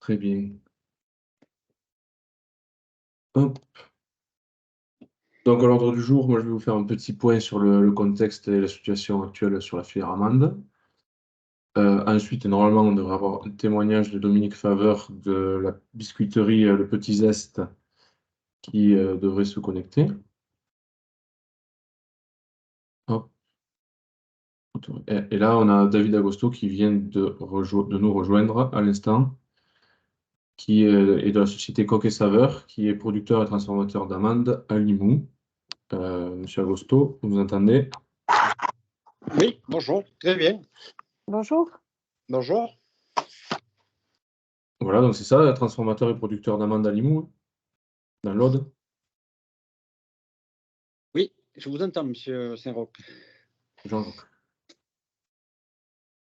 Très bien. Hop. Donc, à l'ordre du jour, moi, je vais vous faire un petit point sur le contexte et la situation actuelle sur la filière amande. Ensuite, normalement, on devrait avoir un témoignage de Dominique Faveur de la biscuiterie Le Petit Zeste qui devrait se connecter. Hop. Et là, on a David Agosto qui vient de nous rejoindre à l'instant, qui est de la société Coq et Saveur, qui est producteur et transformateur d'amandes à Limoux. Monsieur Agosto, vous nous entendez? Oui, bonjour, très bien. Bonjour. Bonjour. Voilà, donc c'est ça, transformateur et producteur d'amandes à Limoux, dans l'Aude. Oui, je vous entends, monsieur Saint-Roch. Jean-Jacques.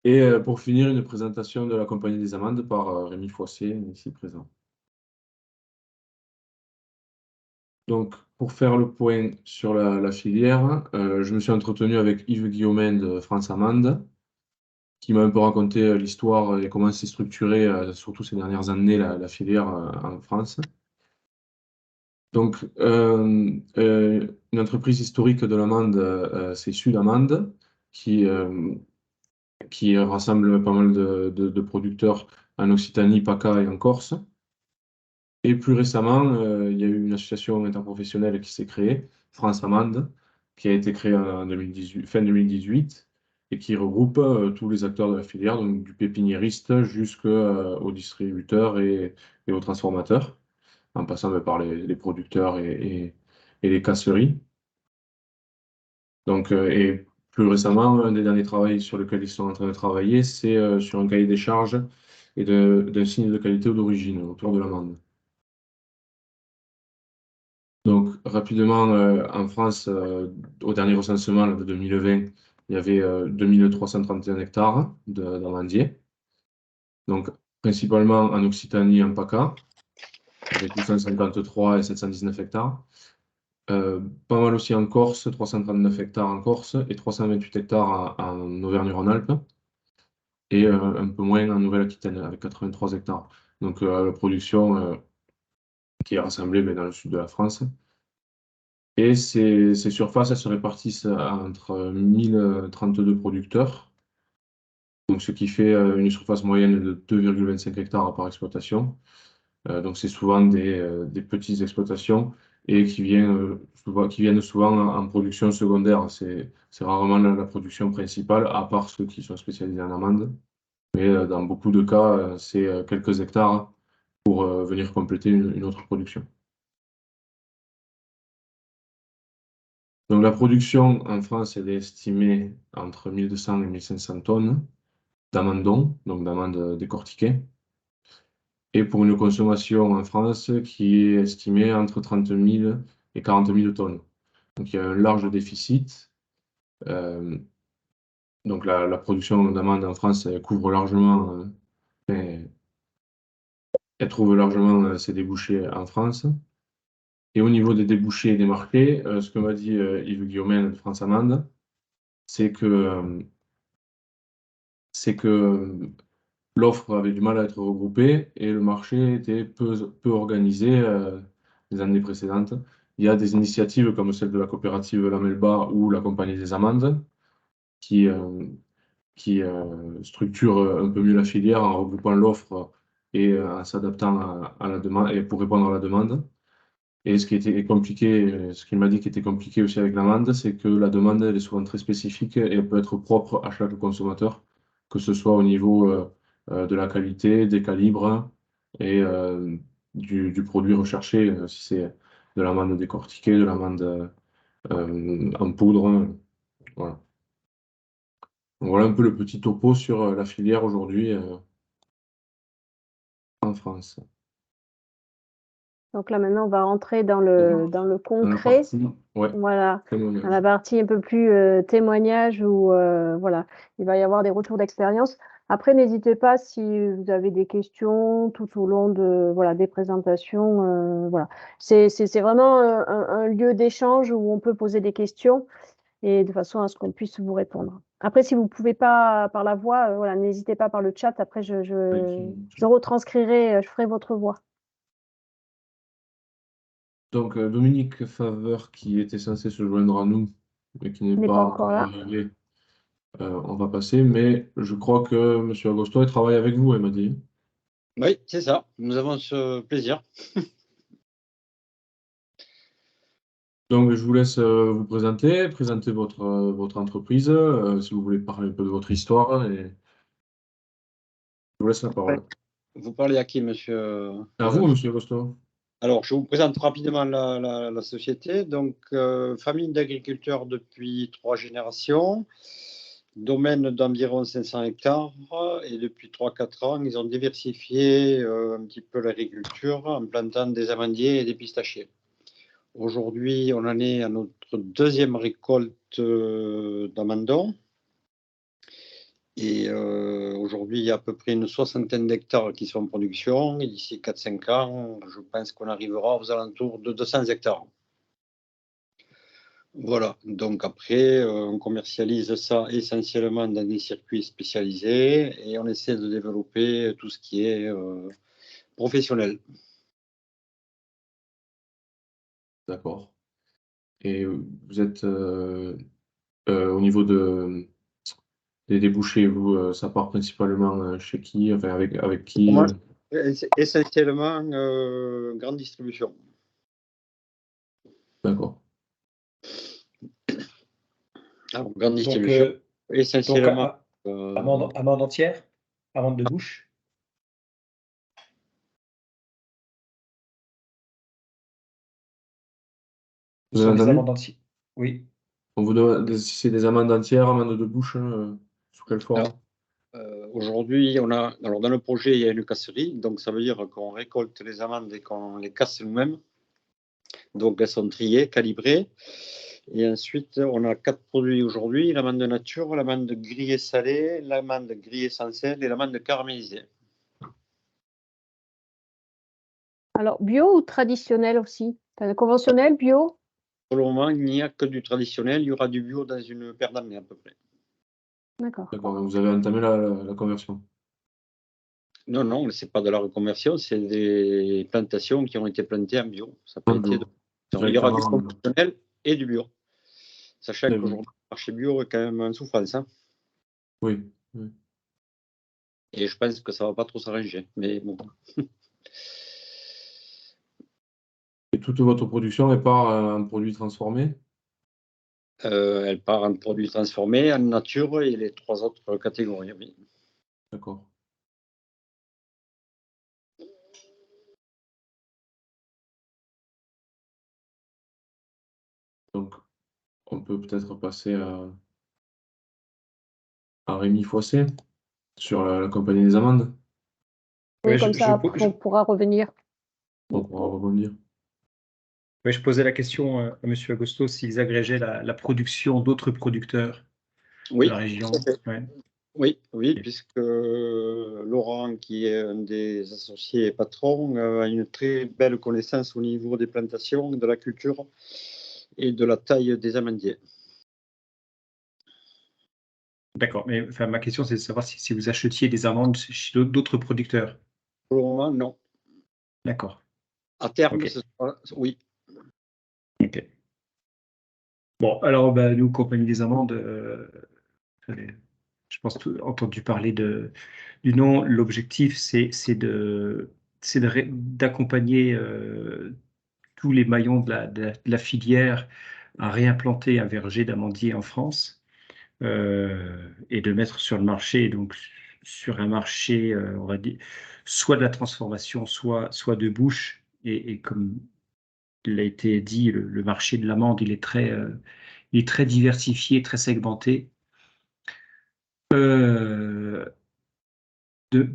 Et pour finir, une présentation de la Compagnie des Amandes par Rémi Foissier, ici présent. Donc, pour faire le point sur la filière, je me suis entretenu avec Yves Guillaumin de France Amande, qui m'a un peu raconté l'histoire et comment s'est structurée, surtout ces dernières années, la filière en France. Donc, une entreprise historique de l'amande, c'est Sud Amande, qui rassemble pas mal de producteurs en Occitanie, PACA et en Corse. Et plus récemment, il y a eu une association interprofessionnelle qui s'est créée, France Amande, qui a été créée en 2018, fin 2018 et qui regroupe tous les acteurs de la filière, donc du pépiniériste jusqu'aux distributeurs et aux transformateurs, en passant par les producteurs et les casseries. Donc, et plus récemment, un des derniers travaux sur lequel ils sont en train de travailler, c'est sur un cahier des charges et d'un signe de qualité ou d'origine autour de l'amande. Donc, rapidement, en France, au dernier recensement là, de 2020, il y avait 2331 hectares d'amandiers. Donc, principalement en Occitanie, en PACA, avec 853 et 719 hectares. Pas mal aussi en Corse, 339 hectares en Corse et 328 hectares en Auvergne-Rhône-Alpes. Et un peu moins en Nouvelle-Aquitaine, avec 83 hectares. Donc, la production qui est rassemblée dans le sud de la France. Et ces surfaces, elles se répartissent entre 1032 producteurs, donc ce qui fait une surface moyenne de 2,25 hectares par exploitation. Donc c'est souvent des petites exploitations et qui viennent souvent en production secondaire. C'est rarement la production principale, à part ceux qui sont spécialisés en amande. Mais dans beaucoup de cas, c'est quelques hectares pour venir compléter une autre production. Donc la production en France, elle est estimée entre 1200 et 1500 tonnes d'amandons, donc d'amandes décortiquées, et pour une consommation en France qui est estimée entre 30 000 et 40 000 tonnes. Donc il y a un large déficit. Donc la production d'amandes en France, elle couvre largement, elle trouve largement ses débouchés en France. Et au niveau des débouchés et des marchés, ce que m'a dit Yves Guillaumin de France Amande, c'est que l'offre avait du mal à être regroupée et le marché était peu organisé les années précédentes. Il y a des initiatives comme celle de la coopérative Lamelba ou la Compagnie des Amandes qui structurent un peu mieux la filière en regroupant l'offre et en s'adaptant à la demande et pour répondre à la demande. Et ce qui était compliqué, ce qu'il m'a dit qui était compliqué aussi avec l'amande, c'est que la demande elle est souvent très spécifique et elle peut être propre à chaque consommateur, que ce soit au niveau de la qualité, des calibres et du produit recherché, si c'est de l'amande décortiquée, de l'amande en poudre. Voilà. Donc voilà un peu le petit topo sur la filière aujourd'hui en France. Donc là, maintenant, on va rentrer dans le concret. Ouais, voilà, dans la partie un peu plus témoignage où voilà, il va y avoir des retours d'expérience. Après, n'hésitez pas si vous avez des questions tout au long des présentations. Voilà. C'est vraiment un lieu d'échange où on peut poser des questions et de façon à ce qu'on puisse vous répondre. Après, si vous ne pouvez pas par la voix, voilà, n'hésitez pas par le chat. Après, je retranscrirai, je ferai votre voix. Donc, Dominique Faveur, qui était censé se joindre à nous, mais qui n'est N'est pas pas encore encore là. arrivé, on va passer. Mais je crois que M. Agosto il travaille avec vous, il m'a dit. Oui, c'est ça. Nous avons ce plaisir. Donc, je vous laisse vous présenter votre entreprise, si vous voulez parler un peu de votre histoire. Et je vous laisse la parole. Vous parlez à qui, monsieur? À vous, M. Agosto. Alors, je vous présente rapidement la société. Donc, famille d'agriculteurs depuis 3 générations, domaine d'environ 500 hectares. Et depuis 3-4 ans, ils ont diversifié un petit peu l'agriculture en plantant des amandiers et des pistachiers. Aujourd'hui, on en est à notre deuxième récolte d'amandons. Et aujourd'hui, il y a à peu près une 60aine d'hectares qui sont en production. Et d'ici 4-5 ans, je pense qu'on arrivera aux alentours de 200 hectares. Voilà, donc après, on commercialise ça essentiellement dans des circuits spécialisés et on essaie de développer tout ce qui est professionnel. D'accord. Et vous êtes au niveau des débouchés, vous, ça part principalement chez qui, enfin avec qui Moi, essentiellement grande distribution. D'accord. Alors, grande Donc, distribution, essentiellement. amande entière, amande de bouche. Vous Ce sont avez des entendu? amandes entières. Oui. On vous demande si c'est des amandes entières, amandes de bouche, sous quelle forme? Aujourd'hui, alors dans le projet, il y a une casserie, donc ça veut dire qu'on récolte les amandes et qu'on les casse nous-mêmes. Donc elles sont triées, calibrées. Et ensuite, on a 4 produits aujourd'hui, l'amande nature, l'amande grillée salée, l'amande grillée sans sel et l'amande caramélisée. Alors, bio ou traditionnel aussi? Conventionnel, bio? Pour le moment, il n'y a que du traditionnel, il y aura du bio dans une paire d'années à peu près. D'accord. D'accord, vous avez entamé la conversion. Non, non, ce n'est pas de la reconversion, c'est des plantations qui ont été plantées en bio. Ça peut En bio. être il y aura du Directement. conventionnel et du bio. Sachant Très bien. qu'aujourd'hui, le marché bio est quand même en souffrance. Hein. Oui. Oui. Et je pense que ça ne va pas trop s'arranger. Mais bon. Et toute votre production est part en produits transformés? Elle part en produits transformés, en nature et les 3 autres catégories. Oui. D'accord. Donc, on peut peut-être passer à Rémi Foissé sur la compagnie des amandes. Oui, Oui, comme ça, après, on pourra revenir. On pourra rebondir. oui, je posais la question à M. Agosto s'ils agrégeaient la production d'autres producteurs de Oui, la région. tout à fait. Ouais. Oui, oui, puisque Laurent, qui est un des associés et patrons, a une très belle connaissance au niveau des plantations, de la culture et de la taille des amandiers. D'accord, mais enfin, ma question, c'est de savoir si vous achetiez des amandes chez d'autres producteurs. Pour le moment, non. D'accord. À terme, Ok. ce sera, oui. Ok. Bon, alors, nous, Compagnie des amandes, je pense entendu parler du nom. L'objectif, c'est d'accompagner tous les maillons de la filière à réimplanter un verger d'amandiers en France et de mettre sur le marché, donc sur un marché, on va dire, soit de la transformation, soit de bouche. Et comme il a été dit, le marché de l'amande, il est très diversifié, très segmenté. De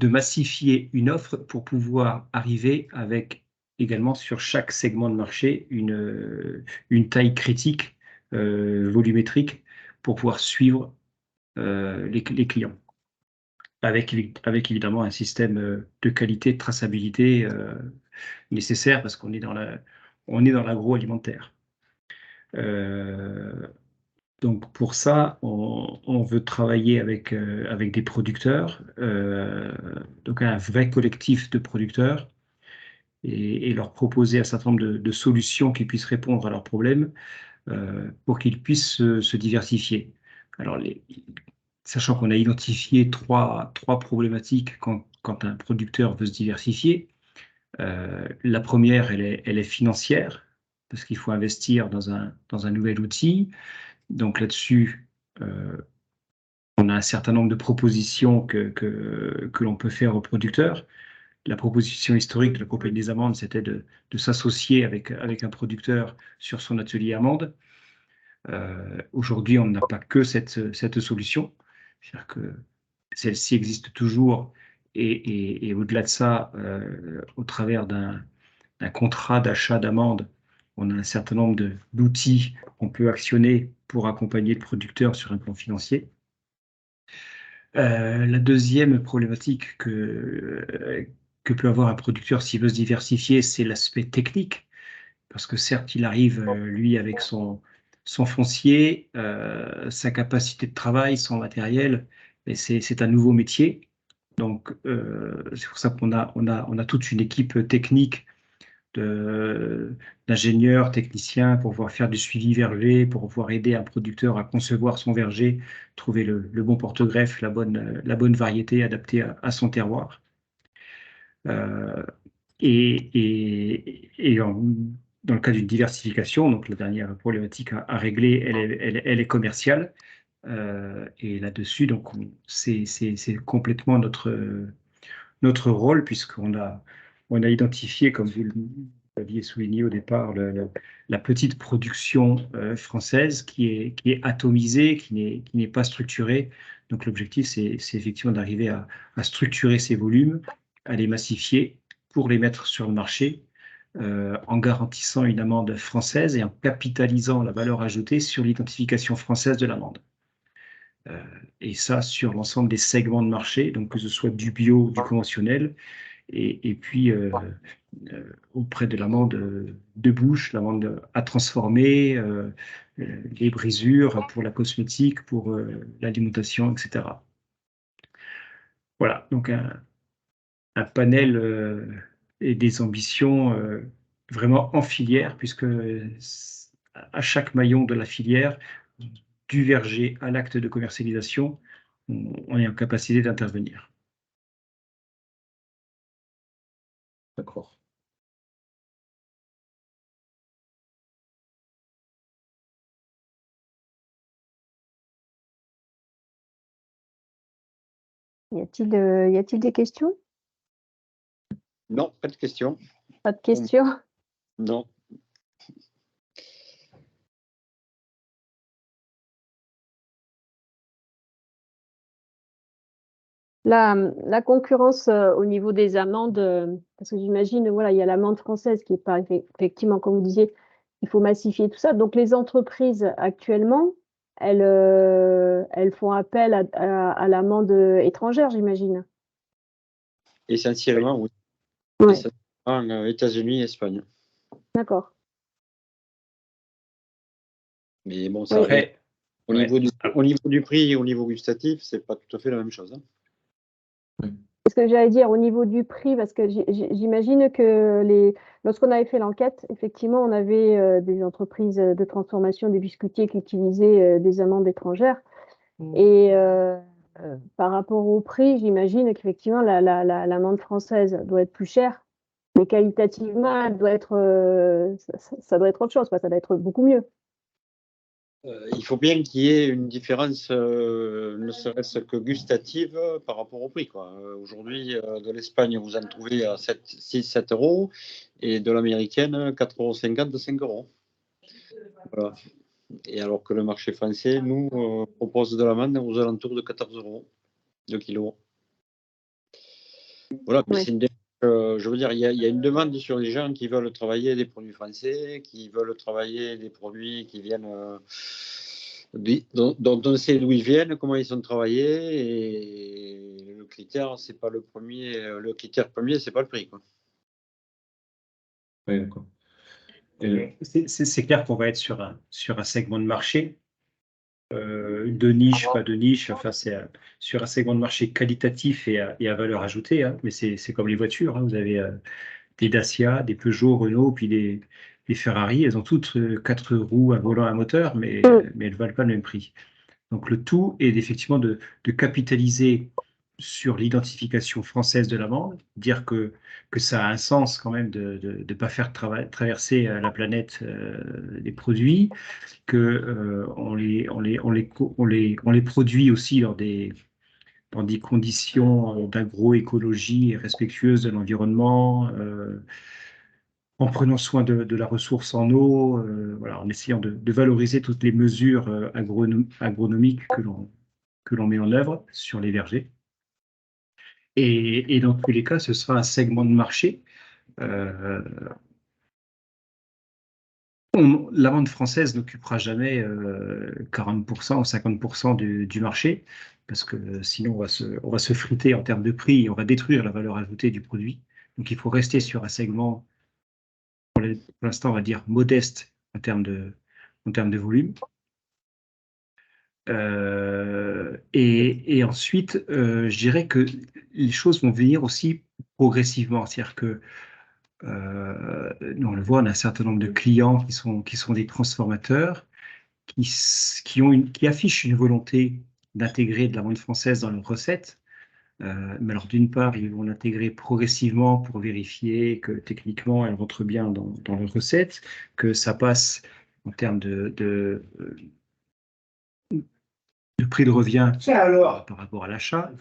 massifier une offre pour pouvoir arriver avec également sur chaque segment de marché une taille critique, volumétrique, pour pouvoir suivre les clients. Avec évidemment un système de qualité, de traçabilité nécessaire parce qu'on est dans l'agroalimentaire. Donc pour ça, on veut travailler avec des producteurs, donc un vrai collectif de producteurs, et leur proposer un certain nombre de solutions qui puissent répondre à leurs problèmes pour qu'ils puissent se diversifier. Alors, sachant qu'on a identifié trois problématiques quand un producteur veut se diversifier. La première, elle est financière, parce qu'il faut investir dans un nouvel outil. Donc là-dessus, on a un certain nombre de propositions que l'on peut faire aux producteurs. La proposition historique de la Compagnie des amandes, c'était de s'associer avec un producteur sur son atelier amande. Aujourd'hui, on n'a pas que cette solution. C'est-à-dire que celle-ci existe toujours, et au-delà de ça, au travers d'un contrat d'achat d'amande, on a un certain nombre d'outils qu'on peut actionner pour accompagner le producteur sur un plan financier. La deuxième problématique que peut avoir un producteur s'il veut se diversifier, c'est l'aspect technique. Parce que certes, il arrive, lui, avec son foncier, sa capacité de travail, son matériel, mais c'est un nouveau métier. Donc, c'est pour ça qu'on a toute une équipe technique d'ingénieurs, techniciens, pour pouvoir faire du suivi verger, pour pouvoir aider un producteur à concevoir son verger, trouver le bon porte-greffe, la bonne variété adaptée à son terroir. Dans le cas d'une diversification, donc la dernière problématique à régler, elle est commerciale. Et là-dessus, donc c'est complètement notre rôle, puisqu'on a identifié, comme vous l'aviez souligné au départ, la petite production française qui est atomisée, qui n'est pas structurée. Donc l'objectif, c'est effectivement d'arriver à structurer ces volumes, à les massifier pour les mettre sur le marché, en garantissant une amande française et en capitalisant la valeur ajoutée sur l'identification française de l'amande. Et ça sur l'ensemble des segments de marché, donc que ce soit du bio, du conventionnel, et puis auprès de l'amande de bouche, l'amande à transformer, les brisures pour la cosmétique, pour l'alimentation, etc. Voilà, donc un panel et des ambitions vraiment en filière, puisque à chaque maillon de la filière, du verger à l'acte de commercialisation, on est en capacité d'intervenir. D'accord. Y a-t-il des questions? Non, pas de questions. Pas de questions? Non. La concurrence au niveau des amendes, parce que j'imagine, voilà, il y a l'amende française qui est pas effectivement, comme vous disiez, il faut massifier tout ça. Donc les entreprises actuellement, elles font appel à l'amende étrangère, j'imagine. Essentiellement, oui. Ouais, Essentiellement, États-Unis et Espagne. d'accord. Mais bon, ça, Oui. au niveau du prix et au niveau gustatif, c'est pas tout à fait la même chose. Ce que j'allais dire au niveau du prix, parce que j'imagine que lorsqu'on avait fait l'enquête, effectivement, on avait des entreprises de transformation des biscuitiers qui utilisaient des amandes étrangères. Et par rapport au prix, j'imagine qu'effectivement, l'amande française doit être plus chère, mais qualitativement, elle doit être, ça doit être autre chose, quoi. Ça doit être beaucoup mieux. Il faut bien qu'il y ait une différence, ne serait-ce que gustative, par rapport au prix, quoi. Aujourd'hui, de l'Espagne, vous en trouvez à 6-7 euros, et de l'américaine, 4,50 €, 5 €. Voilà. Et alors que le marché français, nous, propose de l'amande aux alentours de 14 € le kilo. Voilà, mais Ouais. c'est une je veux dire, il y a une demande sur les gens qui veulent travailler des produits français, qui veulent travailler des produits qui viennent, dont on sait d'où ils viennent, comment ils sont travaillés, et le critère, c'est pas le premier, le critère premier, c'est pas le prix, quoi. Oui, d'accord. C'est clair qu'on va être sur un segment de marché de niche, pas de niche, enfin c'est sur un segment de marché qualitatif et à valeur ajoutée, hein, mais c'est comme les voitures, hein, vous avez des Dacia, des Peugeot, Renault, puis des Ferrari, elles ont toutes 4 roues, un volant, un moteur, mais elles ne valent pas le même prix. Donc le tout est effectivement de capitaliser sur l'identification française de l'amande, dire que ça a un sens quand même de ne pas faire traverser la planète des produits, que on les produit aussi dans des conditions d'agroécologie respectueuses de l'environnement, en prenant soin de la ressource en eau, voilà, en essayant de valoriser toutes les mesures agronomiques que l'on met en œuvre sur les vergers. Et dans tous les cas, ce sera un segment de marché. L'amande française n'occupera jamais 40% ou 50% du marché, parce que sinon on va se friter en termes de prix et on va détruire la valeur ajoutée du produit. Donc il faut rester sur un segment, pour l'instant, on va dire modeste en termes de volume. Et ensuite, je dirais que les choses vont venir aussi progressivement. C'est-à-dire que nous, on le voit, on a un certain nombre de clients qui sont des transformateurs, qui affichent une volonté d'intégrer de la viande française dans leurs recettes. Mais alors, d'une part, ils vont l'intégrer progressivement pour vérifier que techniquement, elle rentre bien dans leurs recettes, que ça passe en termes de prix de revient par rapport à l'achat.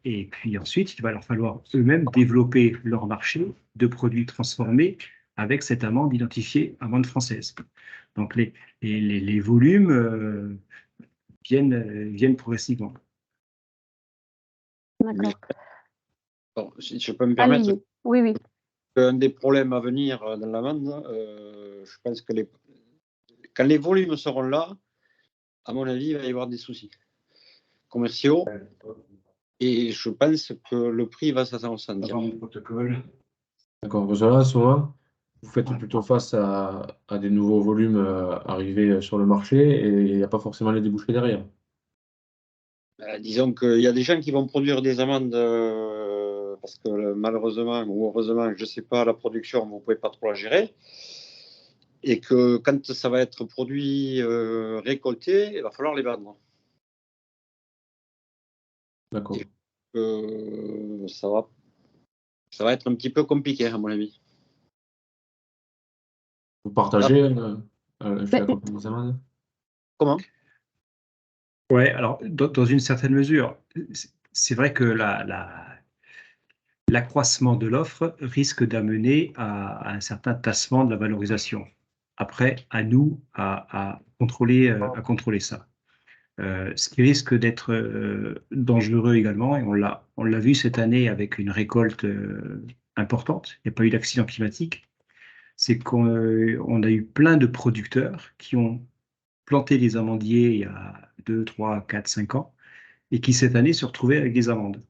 Et puis ensuite, il va leur falloir eux-mêmes développer leur marché de produits transformés avec cette amande identifiée amande française. Donc les volumes viennent progressivement. D'accord. Bon, si je peux me permettre, Allez-y. Oui, oui. un des problèmes à venir dans l'amande, je pense que quand les volumes seront là, à mon avis, il va y avoir des soucis commerciaux. Et je pense que le prix va s'ascendir. D'accord. Parce que là, souvent, vous faites plutôt face à des nouveaux volumes arrivés sur le marché et il n'y a pas forcément les débouchés derrière. Disons qu'il y a des gens qui vont produire des amandes parce que malheureusement ou heureusement, je ne sais pas, la production, vous ne pouvez pas trop la gérer. Et que quand ça va être produit, récolté, il va falloir les vendre. D'accord. Ça va être un petit peu compliqué, à mon avis. Vous partagez chez la compagnie des amendes? Comment? Ouais, alors dans une certaine mesure, c'est vrai que l'accroissement de l'offre risque d'amener à un certain tassement de la valorisation. Après, à nous à contrôler ça. Ce qui risque d'être dangereux également, et on l'a vu cette année avec une récolte importante, il n'y a pas eu d'accident climatique, c'est qu'on a eu plein de producteurs qui ont planté des amandiers il y a 2, 3, 4, 5 ans, et qui cette année se retrouvaient avec des amandes.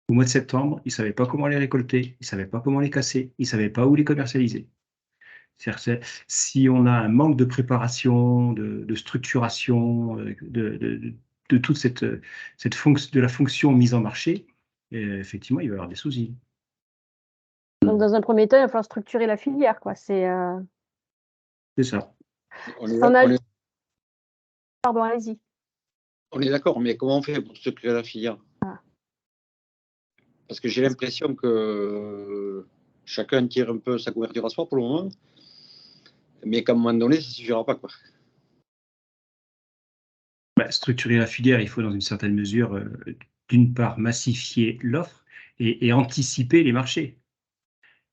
Au mois de septembre, ils ne savaient pas comment les récolter, ils ne savaient pas comment les casser, ils ne savaient pas où les commercialiser. C'est-à-dire, si on a un manque de préparation, de structuration, de toute de la fonction mise en marché, effectivement, il va y avoir des soucis. Donc, dans un premier temps, il va falloir structurer la filière, quoi. C'est ça. Pardon, allez-y. On est d'accord, mais comment on fait pour structurer la filière? Parce que j'ai l'impression que chacun tire un peu sa couverture à soi pour le moment, mais qu'à un moment donné, ça ne suffira pas, quoi. Structurer la filière, il faut dans une certaine mesure, d'une part, massifier l'offre et anticiper les marchés.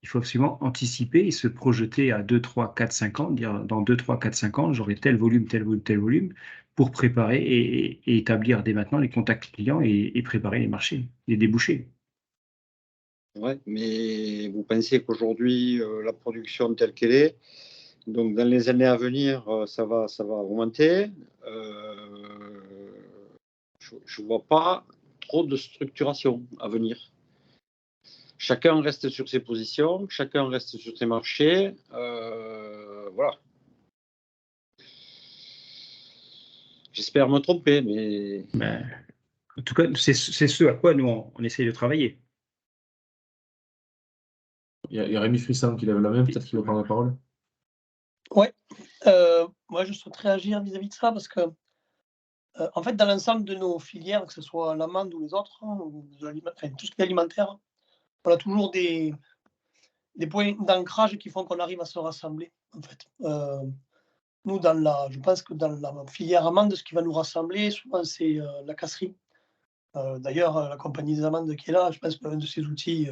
Il faut absolument anticiper et se projeter à 2, 3, 4, 5 ans, dire dans 2, 3, 4, 5 ans, j'aurai tel volume, tel volume, tel volume, pour préparer et établir dès maintenant les contacts clients et préparer les marchés, les débouchés. Ouais, mais vous pensez qu'aujourd'hui, la production telle qu'elle est, donc dans les années à venir, ça va augmenter. Je ne vois pas trop de structuration à venir. Chacun reste sur ses positions, chacun reste sur ses marchés. Voilà. J'espère me tromper, mais Ben, en tout cas, c'est ce à quoi nous, on essaye de travailler. Il y a Rémi Frisson qui lève la main, peut-être qu'il va prendre la parole. Ouais, moi je souhaiterais agir vis-à-vis de ça parce que, en fait, dans l'ensemble de nos filières, que ce soit l'amande ou les autres, ou enfin, tout ce qui est alimentaire, on a toujours des points d'ancrage qui font qu'on arrive à se rassembler, en fait. Nous, je pense que dans la filière amande, ce qui va nous rassembler, souvent, c'est la casserie. D'ailleurs, la compagnie des amandes qui est là, je pense qu'un de ses outils,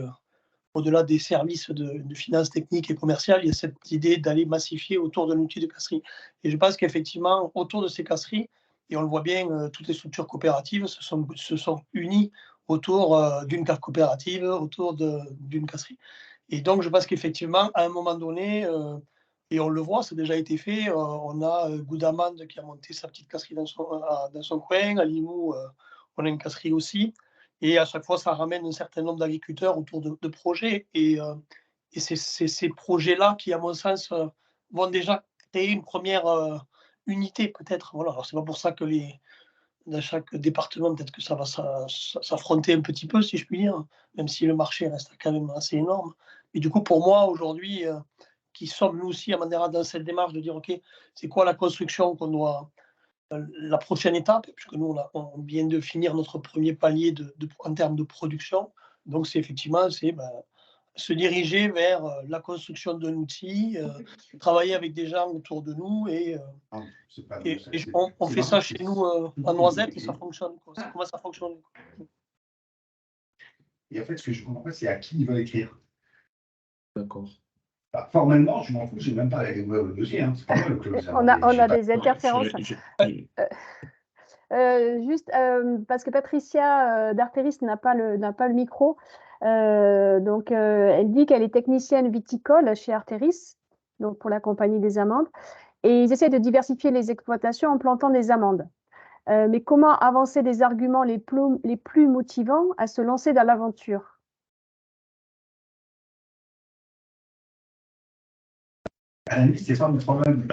au-delà des services de finances techniques et commerciales, il y a cette idée d'aller massifier autour d'un outil de casserie. Et je pense qu'effectivement, autour de ces casseries, et on le voit bien, toutes les structures coopératives se sont unies autour d'une cave coopérative, autour d'une casserie. Et donc, je pense qu'effectivement, à un moment donné, et on le voit, ça a déjà été fait, on a Goudamande qui a monté sa petite casserie dans son coin, à Limoux, on a une casserie aussi. Et à chaque fois, ça ramène un certain nombre d'agriculteurs autour de projets. Et c'est ces projets-là qui, à mon sens, vont déjà créer une première unité, peut-être. Voilà. Alors, c'est pas pour ça que dans chaque département, peut-être que ça va s'affronter un petit peu, si je puis dire, même si le marché reste quand même assez énorme. Et du coup, pour moi, aujourd'hui, qui sommes nous aussi à Mandera dans cette démarche de dire, OK, c'est quoi la construction qu'on doit la prochaine étape, puisque nous, on vient de finir notre premier palier en termes de production. Donc, c'est effectivement se diriger vers la construction d'un outil, travailler avec des gens autour de nous. Et on fait ça chez nous en Noisette et ça fonctionne. C'est comment ça fonctionne. Et en fait, ce que je ne comprends pas, c'est à qui ils veulent écrire. D'accord. Bah, formellement, je m'en fous, je n'ai même pas le dossier. Hein. C'est pas moi le closer. On a des interférences. Juste parce que Patricia d'Arteris n'a pas le micro, donc elle dit qu'elle est technicienne viticole chez Arteris, donc pour la compagnie des amandes, et ils essaient de diversifier les exploitations en plantant des amandes. Mais comment avancer des arguments les plus motivants à se lancer dans l'aventure? À la limite, c'est pas mon problème.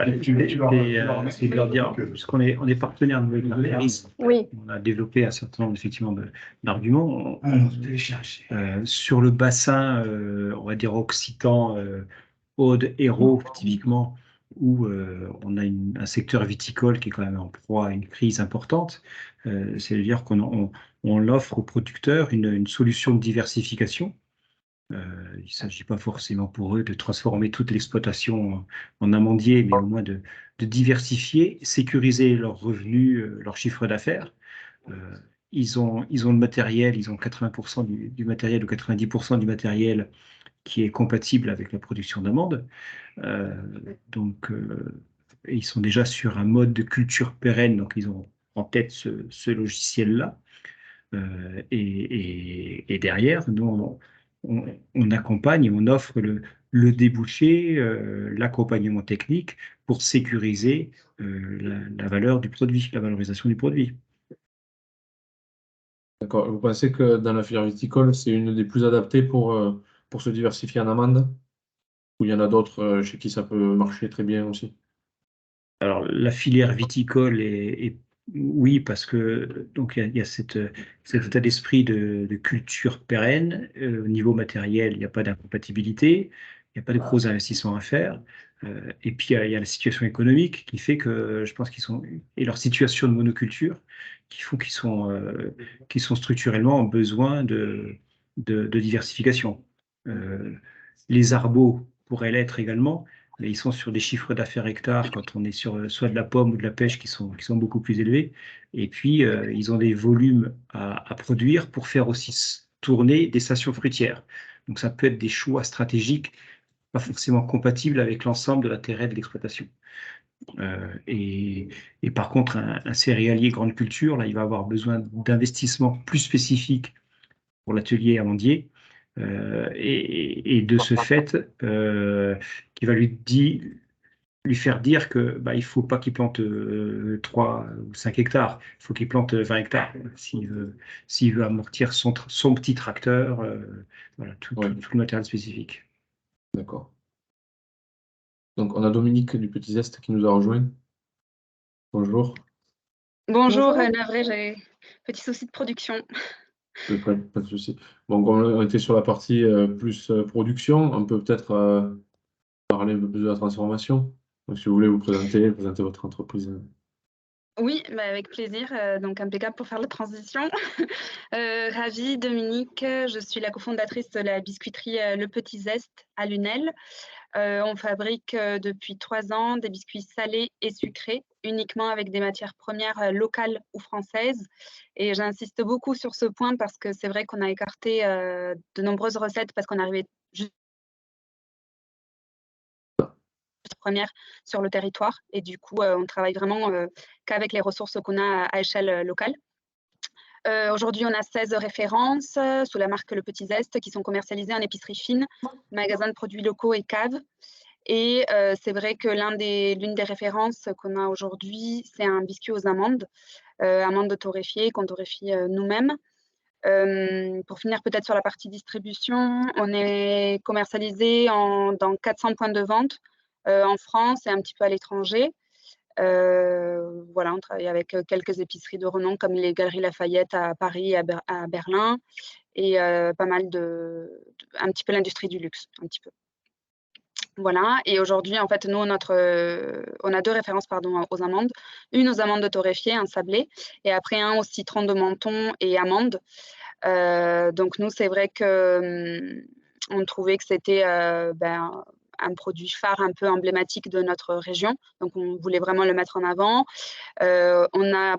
C'est de leur dire, puisqu'on est partenaire de Arteris, oui. On a développé un certain nombre effectivement d'arguments. Sur le bassin, on va dire occitan, Aude, Hérault, typiquement, où on a un secteur viticole qui est quand même en proie à une crise importante. C'est-à-dire qu'on offre aux producteurs une solution de diversification. Il ne s'agit pas forcément pour eux de transformer toute l'exploitation en amandier, mais au moins de diversifier, sécuriser leurs revenus, leur chiffre d'affaires. Ils ont le matériel, ils ont 80% du matériel ou 90% du matériel qui est compatible avec la production d'amandes. Et ils sont déjà sur un mode de culture pérenne, donc ils ont en tête ce logiciel-là. Et derrière, nous, on accompagne, on offre le débouché, l'accompagnement technique pour sécuriser la valeur du produit, la valorisation du produit. D'accord. Vous pensez que dans la filière viticole, c'est une des plus adaptées pour se diversifier en amande? Ou il y en a d'autres chez qui ça peut marcher très bien aussi? Alors, la filière viticole oui, parce que donc il y a cet état d'esprit de culture pérenne. Au niveau matériel, il n'y a pas d'incompatibilité, il n'y a pas de gros investissements à faire. Et puis il y a la situation économique qui fait que je pense et leur situation de monoculture qui font qu'ils sont structurellement en besoin de diversification. Les arbaux pourraient l'être également, mais ils sont sur des chiffres d'affaires hectares quand on est sur soit de la pomme ou de la pêche qui sont beaucoup plus élevés. Et puis, ils ont des volumes à produire pour faire aussi tourner des stations fruitières. Donc, ça peut être des choix stratégiques pas forcément compatibles avec l'ensemble de l'intérêt de l'exploitation. Et par contre, un céréalier grande culture, là, il va avoir besoin d'investissements plus spécifiques pour l'atelier amandier. Et de ce fait, qui va lui faire dire que il faut pas qu'il plante 3 ou 5 hectares, il faut qu'il plante 20 hectares s'il veut amortir son petit tracteur, voilà, tout le matériel spécifique. D'accord. Donc, on a Dominique du Petit Zeste qui nous a rejoint. Bonjour. Bonjour, Bonjour. navré, j'ai petit souci de production. Pas de souci. Bon, comme on était sur la partie plus production, on peut peut-être parler un peu plus de la transformation. Donc, si vous voulez vous présenter votre entreprise. Oui, bah, avec plaisir, donc impeccable pour faire la transition. Ravie, Dominique, je suis la cofondatrice de la biscuiterie Le Petit Zeste à Lunel. On fabrique depuis 3 ans des biscuits salés et sucrés, uniquement avec des matières premières locales ou françaises. Et j'insiste beaucoup sur ce point parce que c'est vrai qu'on a écarté de nombreuses recettes parce qu'on arrivait juste première sur le territoire. Et du coup, on travaille vraiment qu'avec les ressources qu'on a à échelle locale. Aujourd'hui, on a 16 références sous la marque Le Petit Zeste qui sont commercialisées en épicerie fine, magasins de produits locaux et caves. Et c'est vrai que l'une des références qu'on a aujourd'hui, c'est un biscuit aux amandes, amandes torréfiées qu'on torréfie nous-mêmes. Pour finir peut-être sur la partie distribution, on est commercialisé dans 400 points de vente en France et un petit peu à l'étranger. Voilà, on travaille avec quelques épiceries de renom comme les Galeries Lafayette à Paris et à Berlin et pas mal un petit peu l'industrie du luxe, un petit peu. Voilà, et aujourd'hui, en fait, nous, on a 2 références aux amandes. Une aux amandes torréfiées, un sablé, et après un au citron de menton et amandes. Donc nous, c'est vrai que on trouvait que c'était un produit phare un peu emblématique de notre région. Donc on voulait vraiment le mettre en avant. On a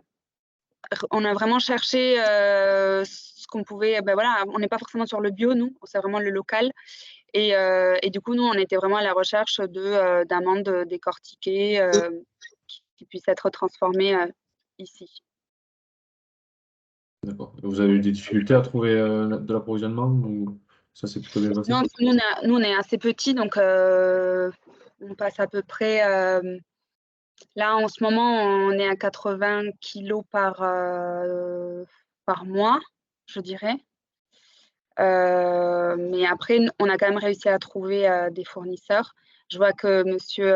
vraiment cherché ce qu'on pouvait. Voilà, on n'est pas forcément sur le bio, nous, c'est vraiment le local. Et du coup, nous, on était vraiment à la recherche d'amandes décortiquées qui puissent être transformées ici. D'accord. Vous avez eu des difficultés à trouver de l'approvisionnement ou ça s'est plutôt bien passé? Non, nous, on est assez petits, donc on passe à peu près. Là, en ce moment, on est à 80 kilos par mois, je dirais. Mais après, on a quand même réussi à trouver des fournisseurs. Je vois que monsieur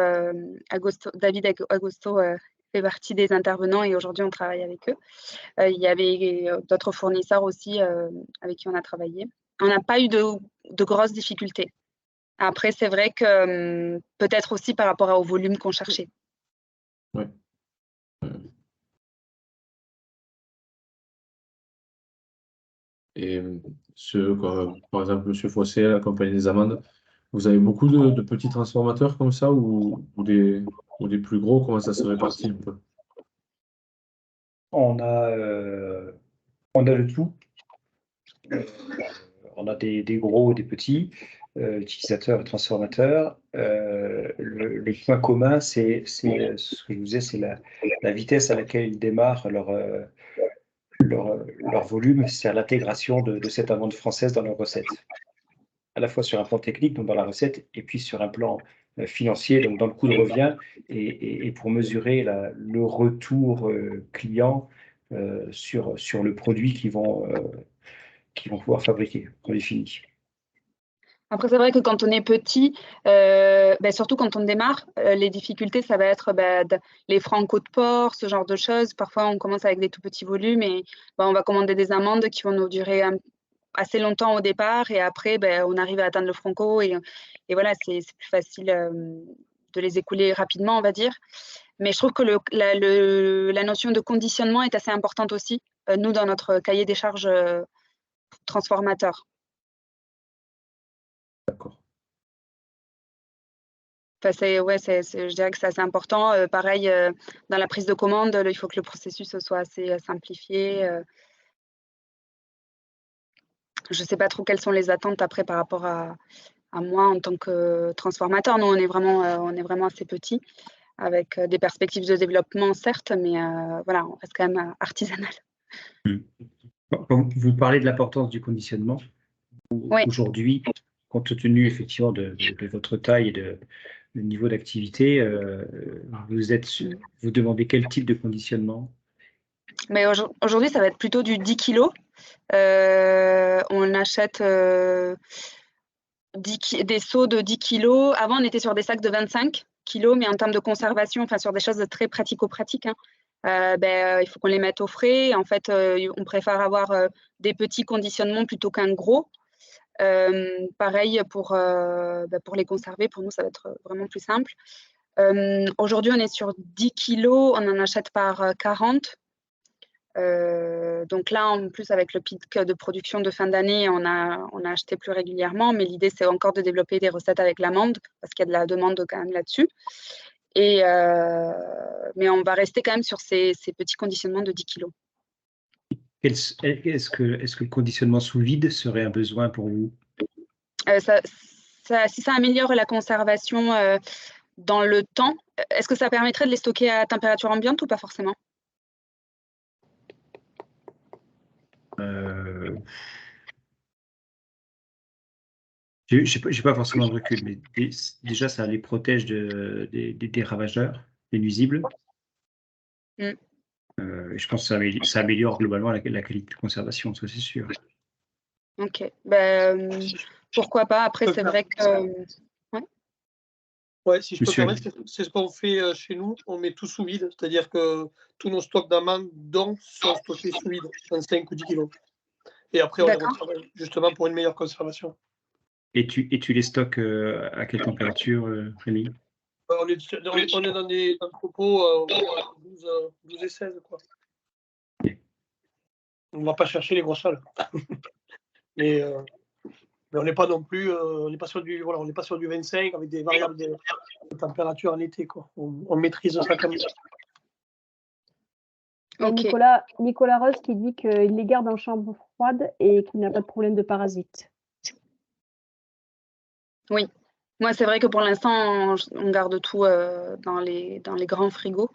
David Agosto fait partie des intervenants et aujourd'hui, on travaille avec eux. Il y avait d'autres fournisseurs aussi avec qui on a travaillé. On n'a pas eu de grosses difficultés. Après, c'est vrai que peut-être aussi par rapport au volume qu'on cherchait. Ouais. Et par exemple, Monsieur Fossé, la compagnie des amandes, vous avez beaucoup de petits transformateurs comme ça ou des plus gros, comment ça se répartit un peu? On a, on a le tout. On a des gros, des petits utilisateurs et transformateurs. Le point commun, c'est ce que je vous disais, c'est la vitesse à laquelle ils démarrent leur volume, c'est à l'intégration de cette amande française dans leur recette. À la fois sur un plan technique, donc dans la recette, et puis sur un plan financier, donc dans le coût de revient, et pour mesurer le retour client sur le produit qu'ils vont pouvoir fabriquer, produit fini. Après, c'est vrai que quand on est petit, surtout quand on démarre, les difficultés, ça va être les francos de porc, ce genre de choses. Parfois, on commence avec des tout petits volumes et on va commander des amandes qui vont nous durer assez longtemps au départ. Et après, on arrive à atteindre le franco et voilà, c'est plus facile de les écouler rapidement, on va dire. Mais je trouve que la notion de conditionnement est assez importante aussi, nous, dans notre cahier des charges transformateur. D'accord. Enfin, je dirais que c'est assez important. Pareil, dans la prise de commande, il faut que le processus soit assez simplifié. Je ne sais pas trop quelles sont les attentes après par rapport à moi en tant que transformateur. Nous, on est vraiment assez petits, avec des perspectives de développement, certes, mais voilà, on reste quand même artisanal. Quand vous parlez de l'importance du conditionnement, Oui. aujourd'hui, compte tenu effectivement de votre taille et de niveau d'activité, vous demandez quel type de conditionnement? Mais aujourd'hui, ça va être plutôt du 10 kilos. On achète des seaux de 10 kilos. Avant, on était sur des sacs de 25 kilos, mais en termes de conservation, enfin sur des choses très pratico-pratiques, hein, il faut qu'on les mette au frais. En fait, on préfère avoir des petits conditionnements plutôt qu'un gros. Pareil pour les conserver, pour nous, ça va être vraiment plus simple. Aujourd'hui, on est sur 10 kilos, on en achète par 40. Donc là, en plus, avec le pic de production de fin d'année, on a acheté plus régulièrement, mais l'idée, c'est encore de développer des recettes avec l'amande, parce qu'il y a de la demande quand même là-dessus. Mais on va rester quand même sur ces petits conditionnements de 10 kilos. Est-ce que le conditionnement sous vide serait un besoin pour vous? Si ça améliore la conservation dans le temps, est-ce que ça permettrait de les stocker à température ambiante ou pas forcément? J'ai pas forcément de recul, mais déjà, ça les protège des ravageurs, des nuisibles. Et je pense que ça améliore globalement la qualité de conservation, ça c'est sûr. Ok. Pourquoi pas? Après, c'est vrai que... Ouais, si je peux me permettre, c'est ce qu'on fait chez nous. On met tout sous vide, c'est-à-dire que tous nos stocks d'amandes sont stockés sous vide, 25 ou 10 kilos. Et après, on les retravaille justement pour une meilleure conservation. Et tu les stockes à quelle température, Rémi? On est dans des entrepôts 12 et 16, quoi. On ne va pas chercher les grosses salles. mais on n'est pas non plus, on n'est pas sur du 25 avec des variables de température en été, quoi. On maîtrise ça comme ça. Okay. Nicolas Rose qui dit qu'il les garde en chambre froide et qu'il n'a pas de problème de parasites. Oui, moi c'est vrai que pour l'instant on garde tout dans les grands frigos.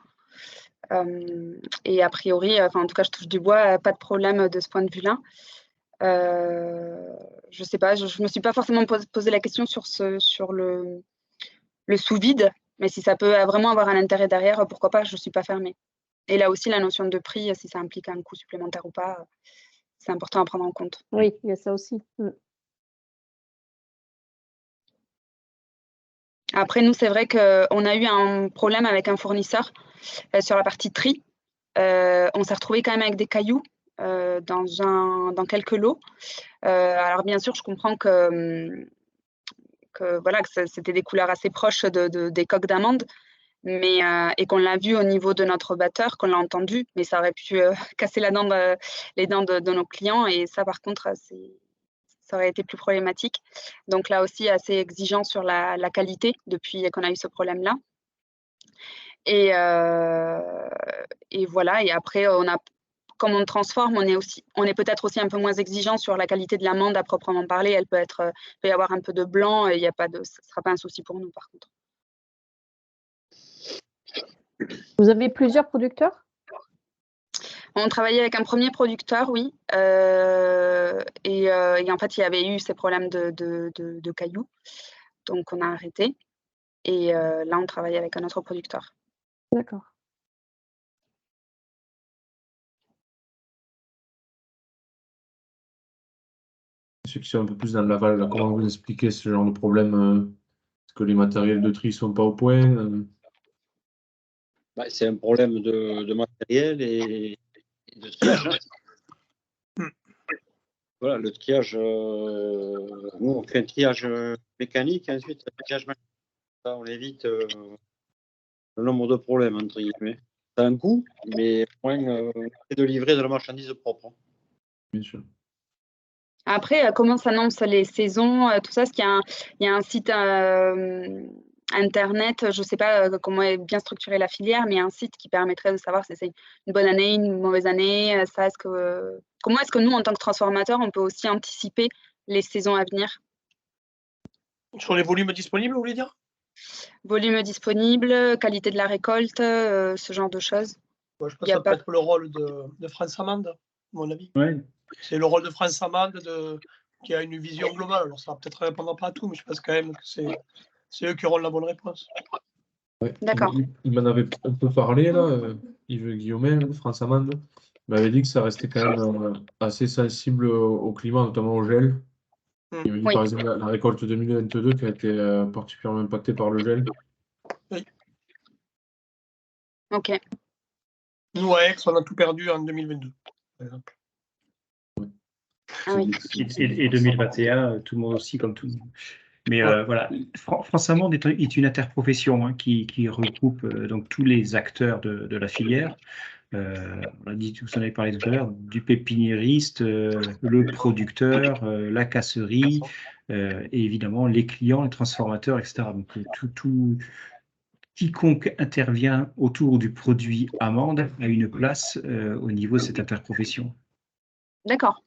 Et a priori, en tout cas je touche du bois, pas de problème de ce point de vue-là. Je sais pas, je me suis pas forcément posé la question sur le sous-vide, mais si ça peut vraiment avoir un intérêt derrière, pourquoi pas, je suis pas fermée. Et là aussi, la notion de prix, si ça implique un coût supplémentaire ou pas, c'est important à prendre en compte. Oui, il y a ça aussi. Après, nous, c'est vrai qu'on a eu un problème avec un fournisseur sur la partie tri. On s'est retrouvé quand même avec des cailloux dans quelques lots. Alors, bien sûr, je comprends que c'était des couleurs assez proches des coques d'amandes, et qu'on l'a vu au niveau de notre batteur, qu'on l'a entendu, mais ça aurait pu casser les dents de nos clients. Et ça, par contre, ça aurait été plus problématique. Donc là aussi, assez exigeant sur la qualité depuis qu'on a eu ce problème-là. Et voilà. Et après, comme on transforme, on est peut-être aussi un peu moins exigeant sur la qualité de l'amande à proprement parler. Elle peut y avoir un peu de blanc, et ce ne sera pas un souci pour nous, par contre. Vous avez plusieurs producteurs? On travaillait avec un premier producteur, oui. Et en fait, il y avait eu ces problèmes de cailloux. Donc, on a arrêté. Et là, on travaille avec un autre producteur. D'accord. Ceux qui sont un peu plus dans l'aval, là, comment vous expliquez ce genre de problème? Est-ce que les matériels de tri ne sont pas au point? C'est un problème de matériel et de triage. Voilà, le triage, nous on fait un triage mécanique, ensuite un triage manuel. Ça, on évite le nombre de problèmes, entre guillemets. Ça a un coût, mais au moins c'est de livrer de la marchandise propre. Bien sûr. Après, comment s'annoncent les saisons, tout ça? Est-ce qu'il y a un site internet, je ne sais pas comment est bien structurée la filière, mais un site qui permettrait de savoir si c'est une bonne année, une mauvaise année. Comment est-ce que nous, en tant que transformateurs, on peut aussi anticiper les saisons à venir? Sur les volumes disponibles, vous voulez dire? Volume disponible, qualité de la récolte, ce genre de choses. Je pense que ça peut être le rôle de France Amande, à mon avis. Ouais. C'est le rôle de France Amande qui a une vision globale. Alors, ça va peut-être répondre pas à tout, mais je pense quand même que c'est eux qui auront la bonne réponse. Ouais. D'accord. Il m'en avait un peu parlé, là, Yves Guillaumet, de France Amande. Il m'avait dit que ça restait quand même assez sensible au climat, notamment au gel. Il m'a dit, par exemple, la récolte 2022 qui a été particulièrement impactée par le gel. Oui. Ok. Ouais, on a tout perdu en 2022, par exemple. Ah oui. Et 2021, tout le monde aussi, comme tout le monde. Mais voilà, France Amande est une interprofession qui regroupe donc tous les acteurs de la filière. On a dit, vous en avez parlé tout à l'heure, du pépiniériste, le producteur, la casserie, et évidemment les clients, les transformateurs, etc. Donc quiconque intervient autour du produit amande a une place au niveau de cette interprofession. D'accord.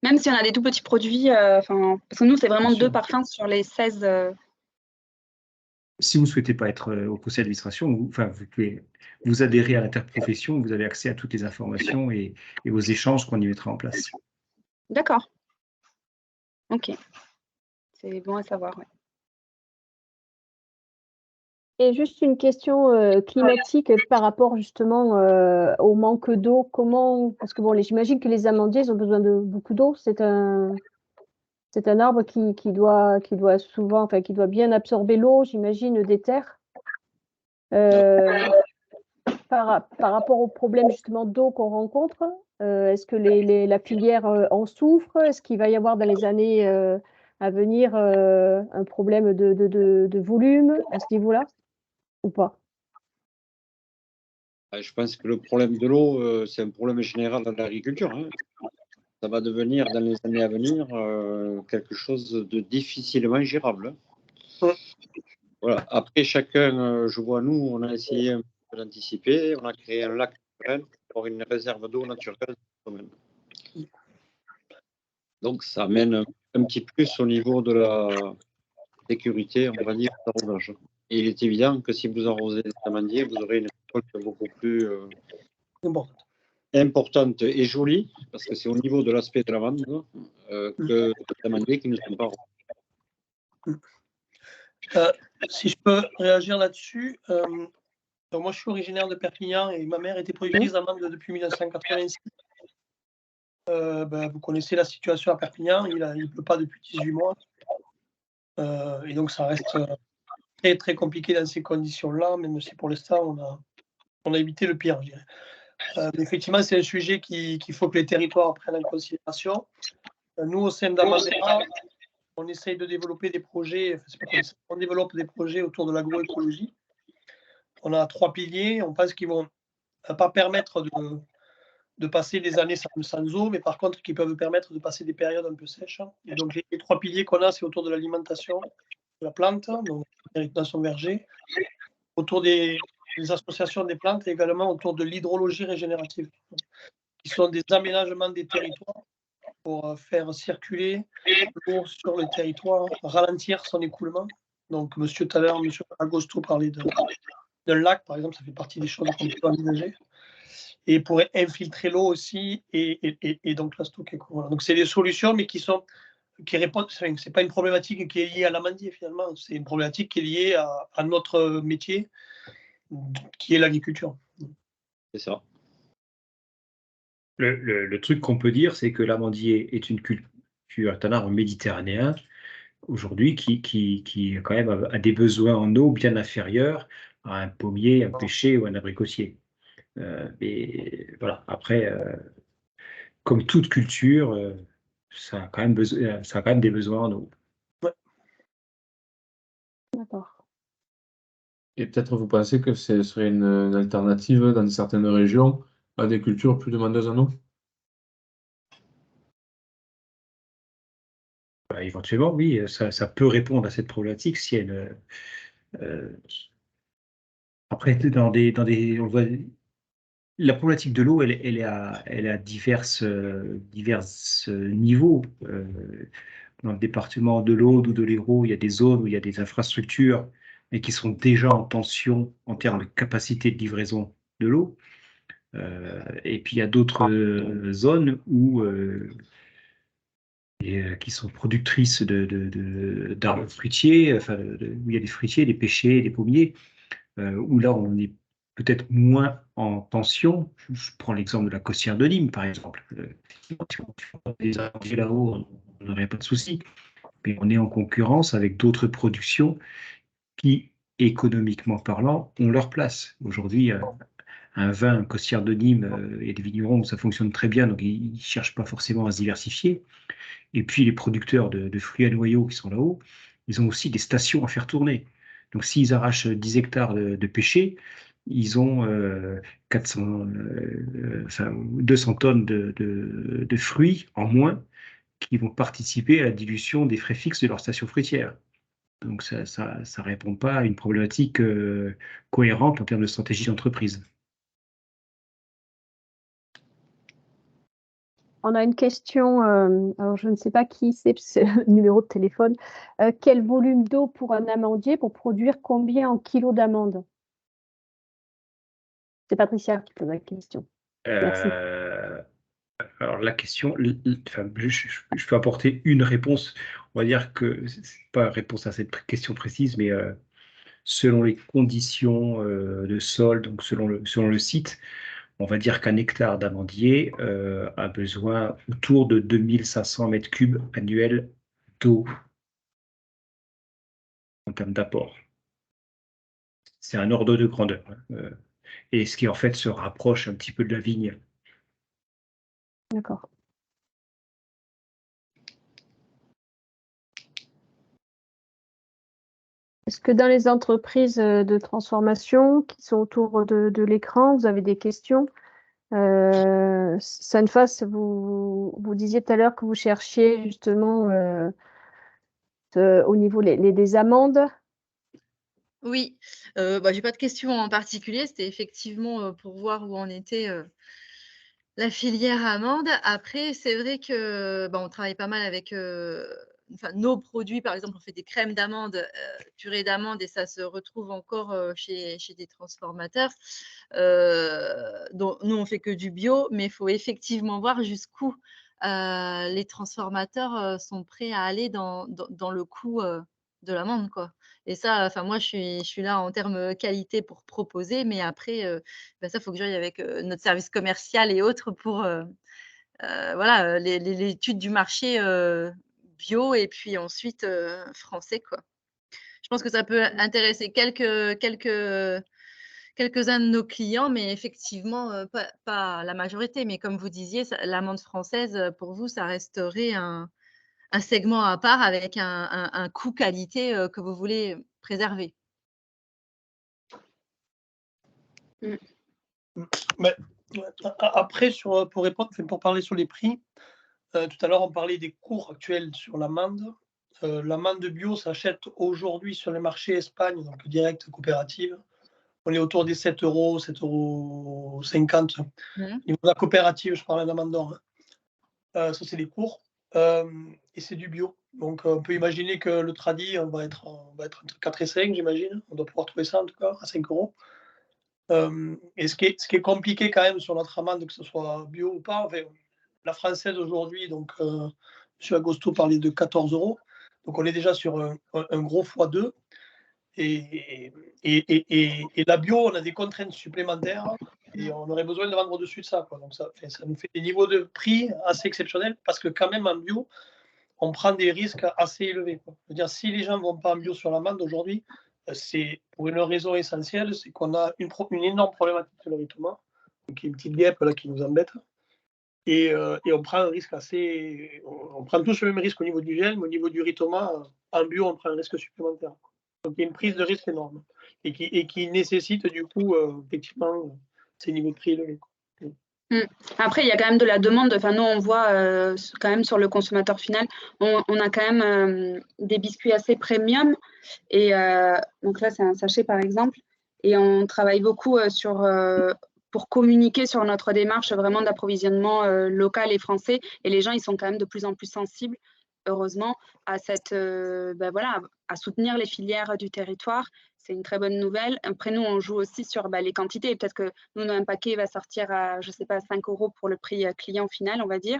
Même si on a des tout petits produits, parce que nous, c'est vraiment Bien sûr. 2 parfums sur les 16. Si vous ne souhaitez pas être au conseil d'administration, vous adhérez à l'interprofession, vous avez accès à toutes les informations et aux échanges qu'on y mettra en place. D'accord. Ok. C'est bon à savoir, ouais. Et juste une question climatique par rapport justement au manque d'eau. Parce que bon, j'imagine que les amandiers ils ont besoin de beaucoup d'eau. C'est un arbre qui doit souvent, enfin qui doit bien absorber l'eau, j'imagine, des terres. Par rapport aux problèmes justement d'eau qu'on rencontre, est-ce que la filière en souffre? Est-ce qu'il va y avoir dans les années à venir un problème de volume à ce niveau-là ou pas? Je pense que le problème de l'eau, c'est un problème général dans l'agriculture, hein. Ça va devenir, dans les années à venir, quelque chose de difficilement gérable, hein. Ouais. Voilà. Après, chacun, je vois, nous, on a essayé un peu d'anticiper. On a créé un lac naturel pour une réserve d'eau naturelle dans ce domaine. Donc, ça amène un petit plus au niveau de la sécurité, on va dire, d'arrosage. Et il est évident que si vous arrosez des amandiers, vous aurez une récolte beaucoup plus importante et jolie, parce que c'est au niveau de l'aspect de l'amande que les amandiers qui ne sont pas Si je peux réagir là-dessus, donc moi je suis originaire de Perpignan et ma mère était productrice d'amandes depuis 1986. Vous connaissez la situation à Perpignan, il ne pleut pas depuis 18 mois. Et donc ça reste très très compliqué dans ces conditions-là, même si pour l'instant on a évité le pire, je dirais. Mais effectivement, c'est un sujet qu'il faut que les territoires prennent en considération. Nous, au sein d'Amandera, on essaye de développer des projets, on développe des projets autour de l'agroécologie. On a 3 piliers, on pense qu'ils vont pas permettre de passer des années sans eau, mais par contre qui peuvent permettre de passer des périodes un peu sèches. Et donc les 3 piliers qu'on a, c'est autour de l'alimentation de la plante, donc dans son verger, autour des associations des plantes et également autour de l'hydrologie régénérative, qui sont des aménagements des territoires pour faire circuler l'eau sur le territoire, ralentir son écoulement. Donc, tout à l'heure, M. Agosto parlait d'un lac, par exemple, ça fait partie des choses qu'on peut envisager. Et pour infiltrer l'eau aussi et donc la stocker. Voilà. Donc, c'est des solutions, mais qui répondent. C'est pas une problématique qui est liée à l'amandier finalement. C'est une problématique qui est liée à notre métier, qui est l'agriculture. C'est ça. Le truc qu'on peut dire, c'est que l'amandier est une culture, un arbre méditerranéen aujourd'hui qui quand même a des besoins en eau bien inférieurs à un pommier, un pêcher ou un abricotier. Et voilà. Après, comme toute culture, ça a quand même des besoins en eau. Ouais. D'accord. Et peut-être vous pensez que ce serait une alternative dans certaines régions à des cultures plus demandeuses en eau? Éventuellement, oui, ça peut répondre à cette problématique si elle. Après, on voit la problématique de l'eau, elle est à divers niveaux. Dans le département de l'Aude ou de l'Hérault, il y a des zones où il y a des infrastructures, mais qui sont déjà en tension en termes de capacité de livraison de l'eau. Et puis il y a d'autres zones où qui sont productrices d'arbres fruitiers, où il y a des fruitiers, des pêchers, des pommiers, où là on est peut-être moins en tension. Je prends l'exemple de la Costière de Nîmes, par exemple. Si on fait des arbres là-haut, on n'aurait pas de souci. Mais on est en concurrence avec d'autres productions qui, économiquement parlant, ont leur place. Aujourd'hui, un vin, un Costière de Nîmes et des vignerons où ça fonctionne très bien, donc ils ne cherchent pas forcément à se diversifier. Et puis les producteurs de fruits à noyaux qui sont là-haut, ils ont aussi des stations à faire tourner. Donc s'ils arrachent 10 hectares de pêcher, ils ont 200 tonnes de fruits en moins qui vont participer à la dilution des frais fixes de leur station fruitière. Donc ça répond pas à une problématique cohérente en termes de stratégie d'entreprise. On a une question, alors je ne sais pas qui c'est le numéro de téléphone. Quel volume d'eau pour un amandier pour produire combien en kilos d'amandes? C'est Patricia qui pose la question. Merci. Alors la question, enfin, je peux apporter une réponse. On va dire que c'est pas une réponse à cette question précise, mais selon les conditions de sol, donc selon le site, on va dire qu'un hectare d'amandier a besoin autour de 2500 mètres cubes annuels d'eau en termes d'apport. C'est un ordre de grandeur. Et ce qui en fait se rapproche un petit peu de la vigne. D'accord. Est-ce que dans les entreprises de transformation qui sont autour de l'écran, vous avez des questions? Sanfas, vous disiez tout à l'heure que vous cherchiez justement au niveau des amendes. Oui, j'ai pas de questions en particulier. C'était effectivement, pour voir où en était, la filière amande. Après, c'est vrai que, on travaille pas mal avec, nos produits, par exemple, on fait des crèmes d'amande, purée d'amande et ça se retrouve encore, chez des transformateurs. Donc nous, on fait que du bio, mais il faut effectivement voir jusqu'où, les transformateurs, sont prêts à aller dans le coût, de l'amande, quoi. Et ça, moi, je suis là en termes qualité pour proposer, mais après, ça, il faut que j'aille avec notre service commercial et autres pour voilà, l'étude du marché bio et puis ensuite français, quoi. Je pense que ça peut intéresser quelques-uns de nos clients, mais effectivement pas la majorité. Mais comme vous disiez, l'amande française, pour vous, ça resterait un segment à part avec un coût qualité que vous voulez préserver. Mais, après, pour répondre, pour parler sur les prix, tout à l'heure, on parlait des cours actuels sur l'amande. L'amande bio s'achète aujourd'hui sur les marchés Espagne, donc direct coopérative. On est autour des 7 €, 7,50 €. Au niveau de la coopérative, je parle d'amande d'or. Ça, c'est les cours. Et c'est du bio. Donc, on peut imaginer que le tradit, on va être entre 4 et 5, j'imagine. On doit pouvoir trouver ça, en tout cas, à 5 €. Et ce qui est compliqué quand même sur notre amande, que ce soit bio ou pas, enfin, la française aujourd'hui, donc M. Agosto parlait de 14 €. Donc, on est déjà sur un gros x2. Et la bio, on a des contraintes supplémentaires et on aurait besoin de vendre au-dessus de ça, quoi. Donc ça nous fait des niveaux de prix assez exceptionnels parce que quand même en bio, on prend des risques assez élevés, quoi. Je veux dire, si les gens ne vont pas en bio sur l'amande aujourd'hui, c'est pour une raison essentielle, c'est qu'on a une énorme problématique de l'oritement, donc une petite guêpe là qui nous embête. Et on prend un risque assez. On prend tous le même risque au niveau du gel, mais au niveau du rythoma, en bio, on prend un risque supplémentaire. Donc il y a une prise de risque énorme et qui nécessite du coup effectivement ces niveaux de prix élevés. Après, il y a quand même de la demande. Enfin, nous, on voit quand même sur le consommateur final, on a quand même des biscuits assez premium. Et donc là, c'est un sachet par exemple. Et on travaille beaucoup pour communiquer sur notre démarche vraiment d'approvisionnement local et français. Et les gens, ils sont quand même de plus en plus sensibles, heureusement, à à soutenir les filières du territoire. C'est une très bonne nouvelle. Après, nous, on joue aussi sur les quantités. Peut-être que nous, un paquet va sortir à, je sais pas, 5 € pour le prix client final, on va dire.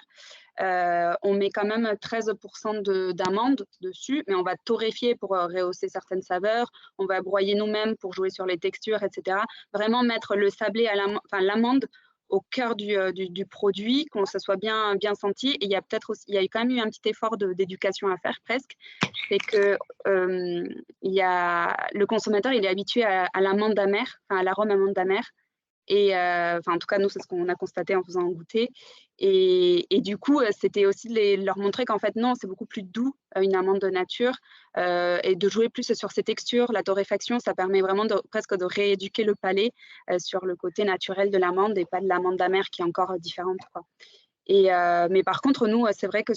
On met quand même 13% d'amande dessus, mais on va torréfier pour rehausser certaines saveurs. On va broyer nous-mêmes pour jouer sur les textures, etc. Vraiment mettre le sablé l'amande au cœur du produit, que ça soit bien senti. Et il y a quand même eu un petit effort d'éducation à faire presque. C'est que le consommateur, il est habitué à l'amande amère, à l'arôme amande amère. Et enfin, en tout cas, nous, c'est ce qu'on a constaté en faisant un goûter. Et du coup, c'était aussi de leur montrer qu'en fait, non, c'est beaucoup plus doux, une amande de nature, et de jouer plus sur ces textures. La torréfaction, ça permet vraiment presque de rééduquer le palais sur le côté naturel de l'amande et pas de l'amande amère qui est encore différente, quoi. Mais par contre, nous, c'est vrai que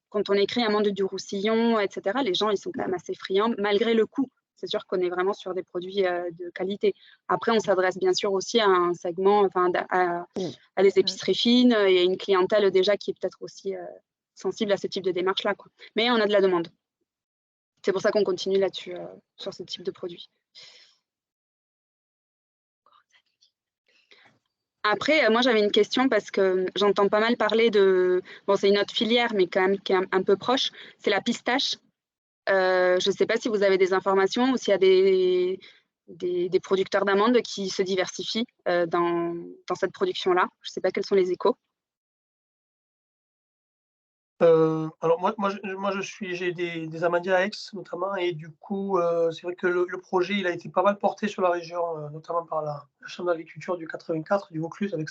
quand on écrit amande du Roussillon, etc., les gens, ils sont quand même assez friands, malgré le coût. C'est sûr qu'on est vraiment sur des produits de qualité. Après, on s'adresse bien sûr aussi à un segment, enfin, à les épiceries fines et une clientèle déjà qui est peut-être aussi sensible à ce type de démarche-là, quoi. Mais on a de la demande. C'est pour ça qu'on continue là-dessus, sur ce type de produit. Après, moi, j'avais une question parce que j'entends pas mal parler de... Bon, c'est une autre filière, mais quand même qui est un peu proche. C'est la pistache. Je ne sais pas si vous avez des informations ou s'il y a des producteurs d'amandes qui se diversifient dans cette production-là. Je ne sais pas quels sont les échos. Alors moi j'ai des amandiers à Aix notamment, et du coup c'est vrai que le projet il a été pas mal porté sur la région, notamment par la Chambre d'agriculture du 84 du Vaucluse avec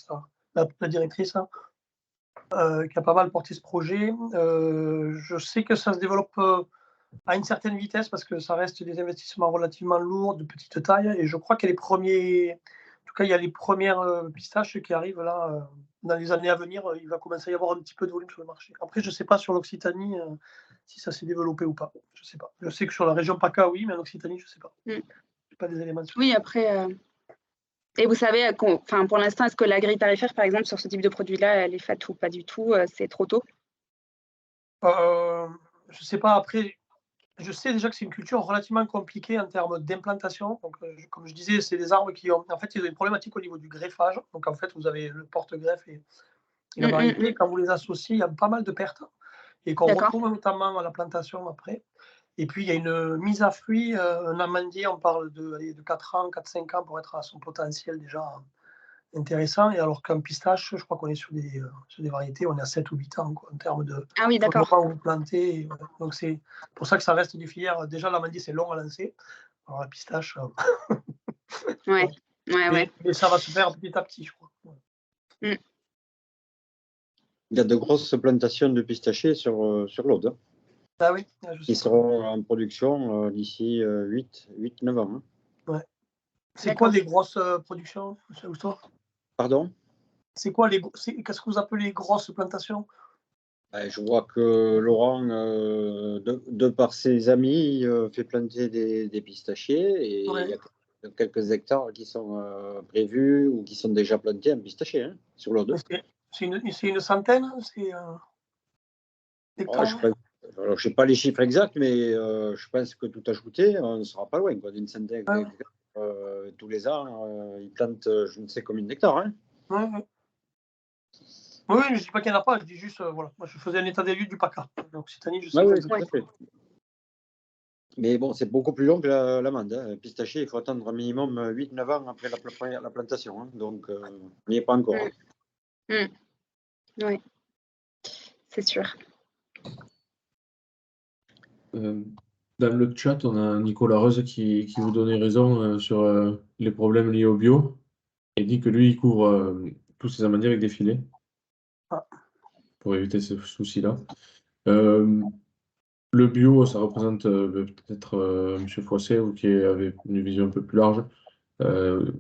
la directrice, hein, qui a pas mal porté ce projet. Je sais que ça se développe à une certaine vitesse parce que ça reste des investissements relativement lourds, de petite taille, et je crois qu'il y a il y a les premières pistaches qui arrivent là. Dans les années à venir, il va commencer à y avoir un petit peu de volume sur le marché. Après, je ne sais pas sur l'Occitanie si ça s'est développé ou pas. Je ne sais pas. Je sais que sur la région PACA, oui, mais en Occitanie, je ne sais pas. Je n'ai pas des éléments dessus. Oui, après... Et vous savez, pour l'instant, est-ce que la grille tarifaire, par exemple, sur ce type de produit-là, elle est faite ou pas du tout? C'est trop tôt? Je ne sais pas. Après, je sais déjà que c'est une culture relativement compliquée en termes d'implantation. Donc, comme je disais, c'est des arbres qui ont... En fait, ils ont une problématique au niveau du greffage. Donc, en fait, vous avez le porte-greffe et la variété. Quand vous les associez, il y a pas mal de pertes et qu'on retrouve notamment à la plantation après. Et puis, il y a une mise à fruit. Un amandier, on parle de 4 ans, 4-5 ans pour être à son potentiel déjà intéressant. Et alors qu'un pistache, je crois qu'on est sur des variétés, on est à 7 ou 8 ans quoi, en termes de moment où vous plantez. Donc, c'est pour ça que ça reste des filières. Déjà, l'amandier, c'est long à lancer. Alors, la pistache... ouais. Mais ça va se faire petit à petit, je crois. Il y a de grosses plantations de pistachers sur l'Aude. Ah oui, Ils seront en production d'ici 8-9 ans. Hein. Ouais. C'est quoi les grosses productions, M. Augusto? Pardon? C'est quoi qu'est-ce que vous appelez grosses plantations? Je vois que Laurent, de par ses amis, fait planter des pistachiers, et il y a quelques hectares qui sont prévus ou qui sont déjà plantés en pistachier, hein, sur l'Aude. C'est une centaine? Alors, je ne sais pas les chiffres exacts, mais je pense que tout ajouté, on ne sera pas loin d'une centaine d'hectares. Tous les ans, ils plantent je ne sais combien d'hectares. Hein. Oui, je ne dis pas qu'il n'y en a pas, je dis juste, voilà, moi je faisais un état des lieux du PACA. Donc cette année, je sais que Mais bon, c'est beaucoup plus long que l'amande. Hein. Pistachier, il faut attendre un minimum 8-9 ans après la plantation. Hein. Donc, on n'y est pas encore. Hein. Oui, c'est sûr. Dans le chat, on a Nicolas Reuse qui vous donnait raison sur les problèmes liés au bio. Il dit que lui, il couvre tous ses amandiers avec des filets pour éviter ce souci-là. Le bio, ça représente peut-être M. Foisset, ou qui avait une vision un peu plus large.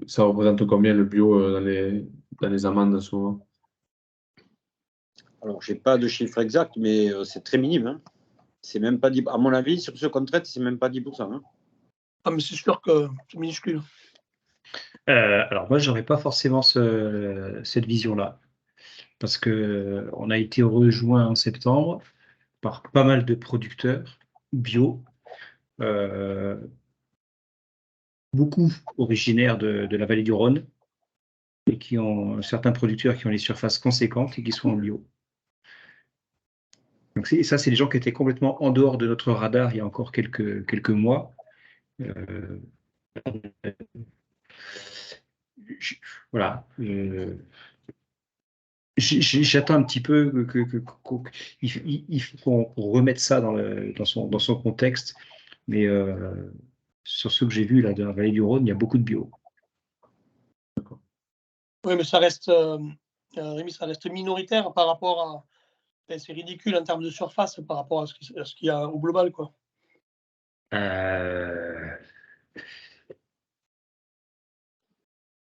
Ça représente combien le bio dans les amandes en ce moment? Alors, je n'ai pas de chiffre exact, mais c'est très minime. Hein. C'est même pas 10... À mon avis, sur ce qu'on traite, c'est même pas 10%. Hein. Ah, mais c'est sûr que c'est minuscule. Alors moi, je n'aurais pas forcément cette vision-là, parce qu'on a été rejoint en septembre par pas mal de producteurs bio, beaucoup originaires de la vallée du Rhône, et qui ont certains producteurs qui ont des surfaces conséquentes et qui sont en bio. Donc ça, c'est des gens qui étaient complètement en dehors de notre radar il y a encore quelques mois. Voilà. J'attends un petit peu il faut qu'on remette ça dans son contexte, mais sur ce que j'ai vu là, dans la vallée du Rhône, il y a beaucoup de bio. Oui, mais ça reste, Rémi, ça reste minoritaire par rapport à. C'est ridicule en termes de surface par rapport à ce qu'il y a au global, quoi.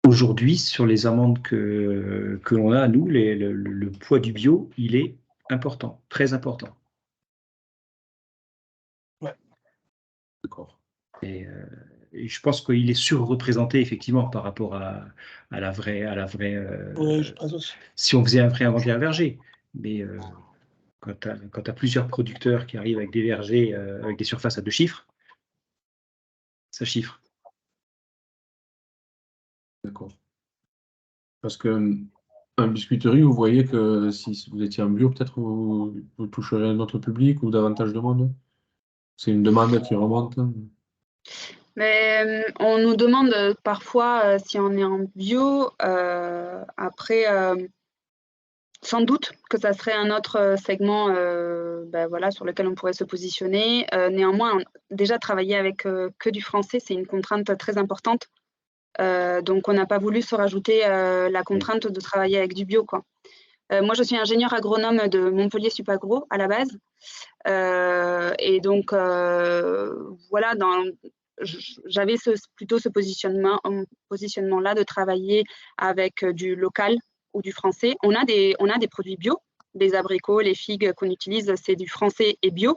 Aujourd'hui, sur les amendes que l'on a, nous, le poids du bio, il est important, très important. Ouais. D'accord. Et je pense qu'il est surreprésenté effectivement par rapport à la vraie. Oui, je pense aussi. Si on faisait un vrai inventaire verger, mais quand tu as plusieurs producteurs qui arrivent avec des vergers avec des surfaces à 2 chiffres, ça chiffre. D'accord. Parce que un biscuiterie, vous voyez que si vous étiez en bio, peut-être vous toucherez un autre public ou davantage de monde. C'est une demande qui remonte. Mais on nous demande parfois si on est en bio. Après, sans doute que ça serait un autre segment voilà, sur lequel on pourrait se positionner. Néanmoins, déjà travailler avec que du français, c'est une contrainte très importante. Donc, on n'a pas voulu se rajouter la contrainte de travailler avec du bio, quoi. Moi, je suis ingénieure agronome de Montpellier Supagro à la base. Et donc, voilà, j'avais plutôt ce positionnement-là de travailler avec du local ou du français. On a des produits bio, les abricots, les figues qu'on utilise, c'est du français et bio.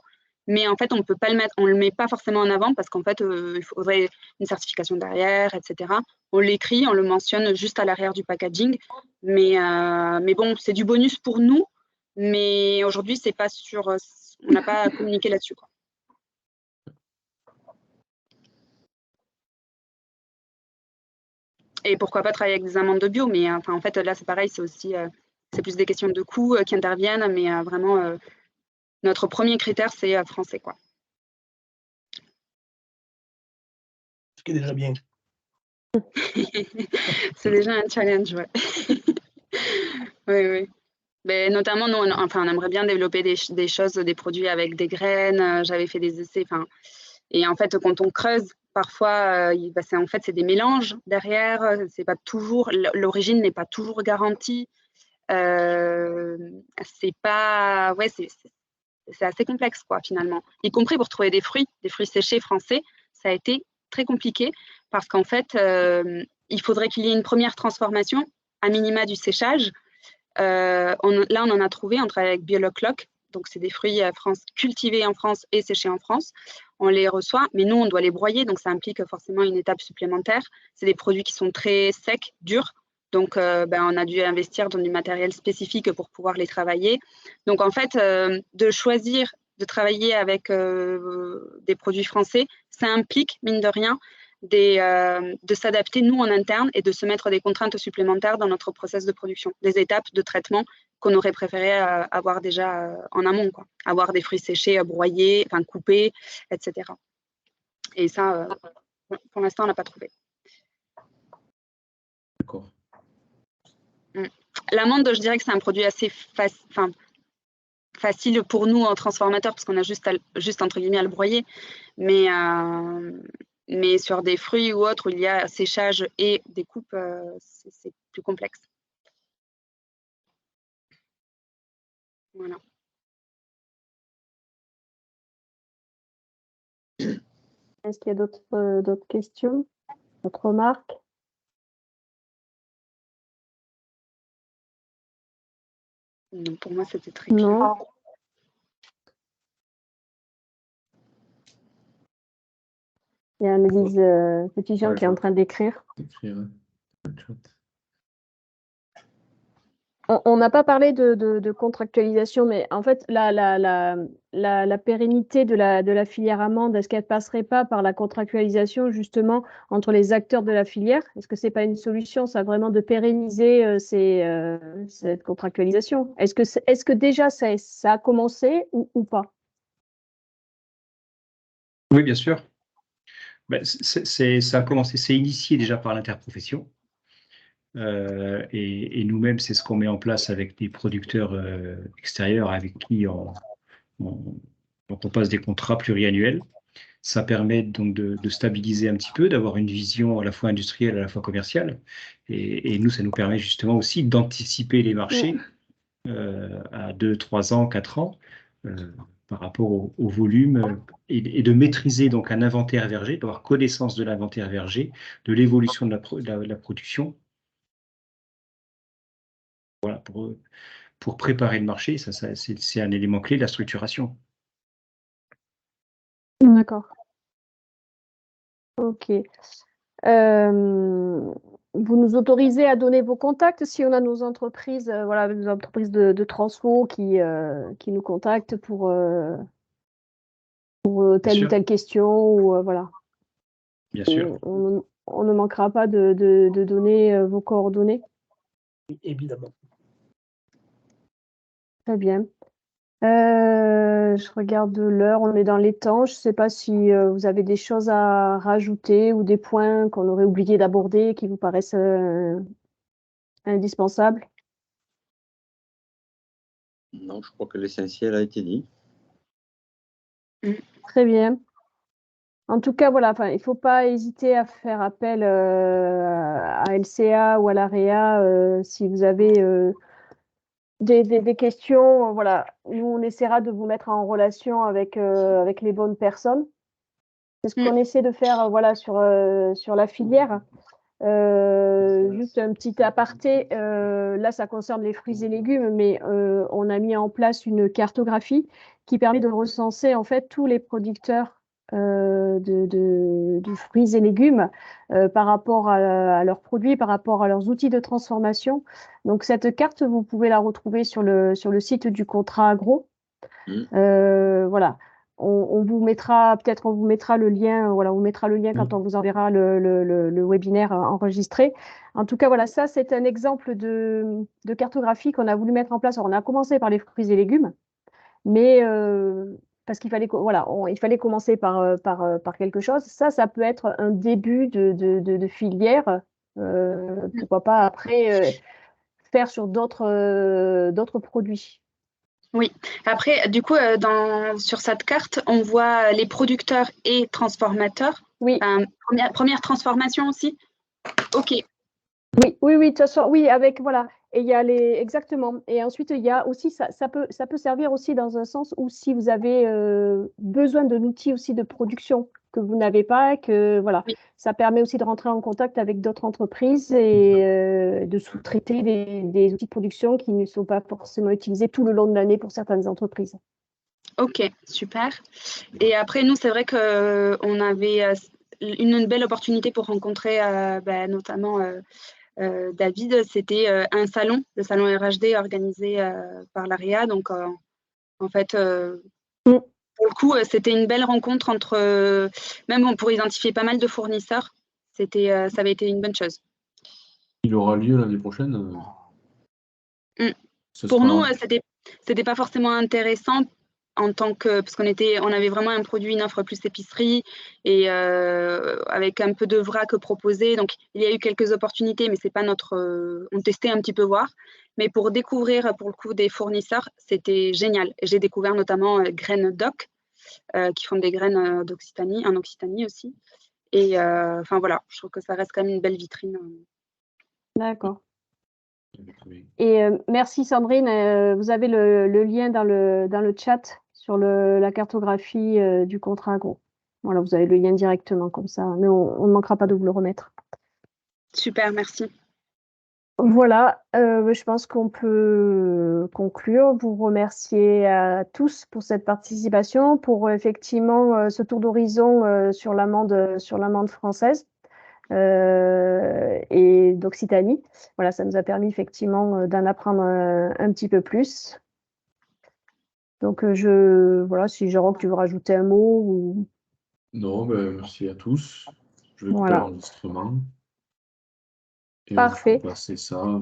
Mais en fait, on peut pas le mettre, on le met pas forcément en avant parce qu'en fait, il faudrait une certification derrière, etc. On l'écrit, on le mentionne juste à l'arrière du packaging. Mais bon, c'est du bonus pour nous. Mais aujourd'hui, c'est pas sur, on n'a pas communiqué là-dessus, quoi. Et pourquoi pas travailler avec des amandes de bio, mais enfin, en fait, là, c'est pareil, c'est aussi, c'est plus des questions de coûts qui interviennent, mais vraiment, notre premier critère, c'est français, quoi. Ce qui est déjà bien. C'est déjà un challenge, ouais. Oui, oui. Mais notamment, nous, on aimerait bien développer des choses, des produits avec des graines. J'avais fait des essais, et en fait, quand on creuse, parfois, c'est des mélanges derrière. C'est pas toujours, l'origine n'est pas toujours garantie. C'est pas, ouais, c'est assez complexe, quoi, finalement. Y compris pour trouver des fruits séchés français, ça a été très compliqué parce qu'en fait, il faudrait qu'il y ait une première transformation, à minima du séchage. Là, on en a trouvé, on travaille avec Biolocloc, donc c'est des fruits cultivés en France et séchés en France. On les reçoit, mais nous, on doit les broyer, donc ça implique forcément une étape supplémentaire. C'est des produits qui sont très secs, durs, donc on a dû investir dans du matériel spécifique pour pouvoir les travailler. Donc en fait, de choisir de travailler avec des produits français, ça implique, mine de rien, de s'adapter nous en interne et de se mettre des contraintes supplémentaires dans notre process de production, des étapes de traitement qu'on aurait préféré avoir déjà en amont, quoi. Avoir des fruits séchés, broyés, coupés, etc. Et ça, pour l'instant, on n'a pas trouvé. D'accord. L'amande, je dirais que c'est un produit assez facile pour nous en transformateur parce qu'on a juste entre guillemets à le broyer, mais sur des fruits ou autres où il y a séchage et découpe, c'est plus complexe. Voilà. Est-ce qu'il y a d'autres questions, d'autres remarques? Non, pour moi, c'était très clair. Non. Il y a Annelise Petitjean qui est en train d'écrire. On n'a pas parlé de contractualisation, mais en fait, la pérennité de la filière amande, est-ce qu'elle ne passerait pas par la contractualisation justement entre les acteurs de la filière? Est-ce que ce n'est pas une solution, ça, vraiment de pérenniser cette contractualisation? Est-ce que déjà ça a commencé ou pas? Oui, bien sûr. Ça a commencé, c'est initié déjà par l'interprofession. Et nous-mêmes, c'est ce qu'on met en place avec des producteurs extérieurs avec qui on passe des contrats pluriannuels. Ça permet donc de stabiliser un petit peu, d'avoir une vision à la fois industrielle, à la fois commerciale. Et nous, ça nous permet justement aussi d'anticiper les marchés à 2, 3 ans, 4 ans, par rapport au volume, et de maîtriser donc un inventaire verger, d'avoir connaissance de l'inventaire verger, de l'évolution de la production. Voilà, pour préparer le marché, c'est un élément clé de la structuration. D'accord. Ok. Vous nous autorisez à donner vos contacts si on a nos entreprises, voilà, nos entreprises de transfo qui nous contactent pour telle ou sûr. telle question, ou voilà. Bien sûr. On ne manquera pas de donner vos coordonnées. Évidemment. Très bien. Je regarde l'heure, on est dans les temps. Je ne sais pas si vous avez des choses à rajouter ou des points qu'on aurait oublié d'aborder qui vous paraissent indispensables. Non, je crois que l'essentiel a été dit. Très bien. En tout cas, voilà, il ne faut pas hésiter à faire appel à LCA ou à l'AREA si vous avez des questions. Voilà, nous, on essaiera de vous mettre en relation avec les bonnes personnes. C'est ce qu'on essaie de faire voilà, sur la filière. Juste un petit aparté, là ça concerne les fruits et légumes, mais on a mis en place une cartographie qui permet de recenser en fait tous les producteurs de fruits et légumes par rapport à leurs produits, par rapport à leurs outils de transformation. Donc cette carte, vous pouvez la retrouver sur le site du Contrat Agro. Voilà. On vous mettra le lien, voilà, on vous mettra le lien quand on vous enverra le webinaire enregistré. En tout cas, voilà, ça c'est un exemple de cartographie qu'on a voulu mettre en place. Alors, on a commencé par les fruits et légumes, mais parce qu'il fallait, voilà, il fallait commencer par quelque chose. Ça peut être un début de filière. Pourquoi pas après faire sur d'autres produits. Oui, après, du coup, sur cette carte, on voit les producteurs et transformateurs. Oui. Première transformation aussi. Ok. Oui, de toute façon, oui, avec, voilà. Et il y a exactement. Et ensuite, il y a aussi, ça peut servir aussi dans un sens où si vous avez besoin d'un outil aussi de production que vous n'avez pas, que voilà, Oui. ça permet aussi de rentrer en contact avec d'autres entreprises et de sous-traiter des outils de production qui ne sont pas forcément utilisés tout le long de l'année pour certaines entreprises. Ok, super. Et après, nous, c'est vrai qu'on avait une belle opportunité pour rencontrer notamment David. C'était un salon, le salon RHD organisé par l'AREA. Donc, en fait, pour le coup, c'était une belle rencontre entre, même pour identifier pas mal de fournisseurs. Ça avait été une bonne chose. Il aura lieu l'année prochaine. Pour nous, c'était pas forcément intéressant en tant que, parce on avait vraiment un produit, une offre plus épicerie et avec un peu de vrac proposé. Donc, il y a eu quelques opportunités, mais c'est pas on testait un petit peu voir. Mais pour découvrir, pour le coup, des fournisseurs, c'était génial. J'ai découvert notamment Graines Doc, qui font des graines d'Occitanie, en Occitanie aussi. Et enfin voilà, je trouve que ça reste quand même une belle vitrine. D'accord. Et merci Sandrine, vous avez le lien dans le chat sur la cartographie du Contrat Agro. Voilà, vous avez le lien directement comme ça, mais on ne manquera pas de vous le remettre. Super, merci. Voilà, je pense qu'on peut conclure. Vous remercier à tous pour cette participation, pour effectivement ce tour d'horizon sur l'amande française. Et d'Occitanie. Voilà, ça nous a permis effectivement d'en apprendre un petit peu plus. Donc, voilà, si Jérôme, tu veux rajouter un mot ou... Non, merci à tous. Je vais couper Voilà. l'enregistrement. Et Parfait. on va passer ça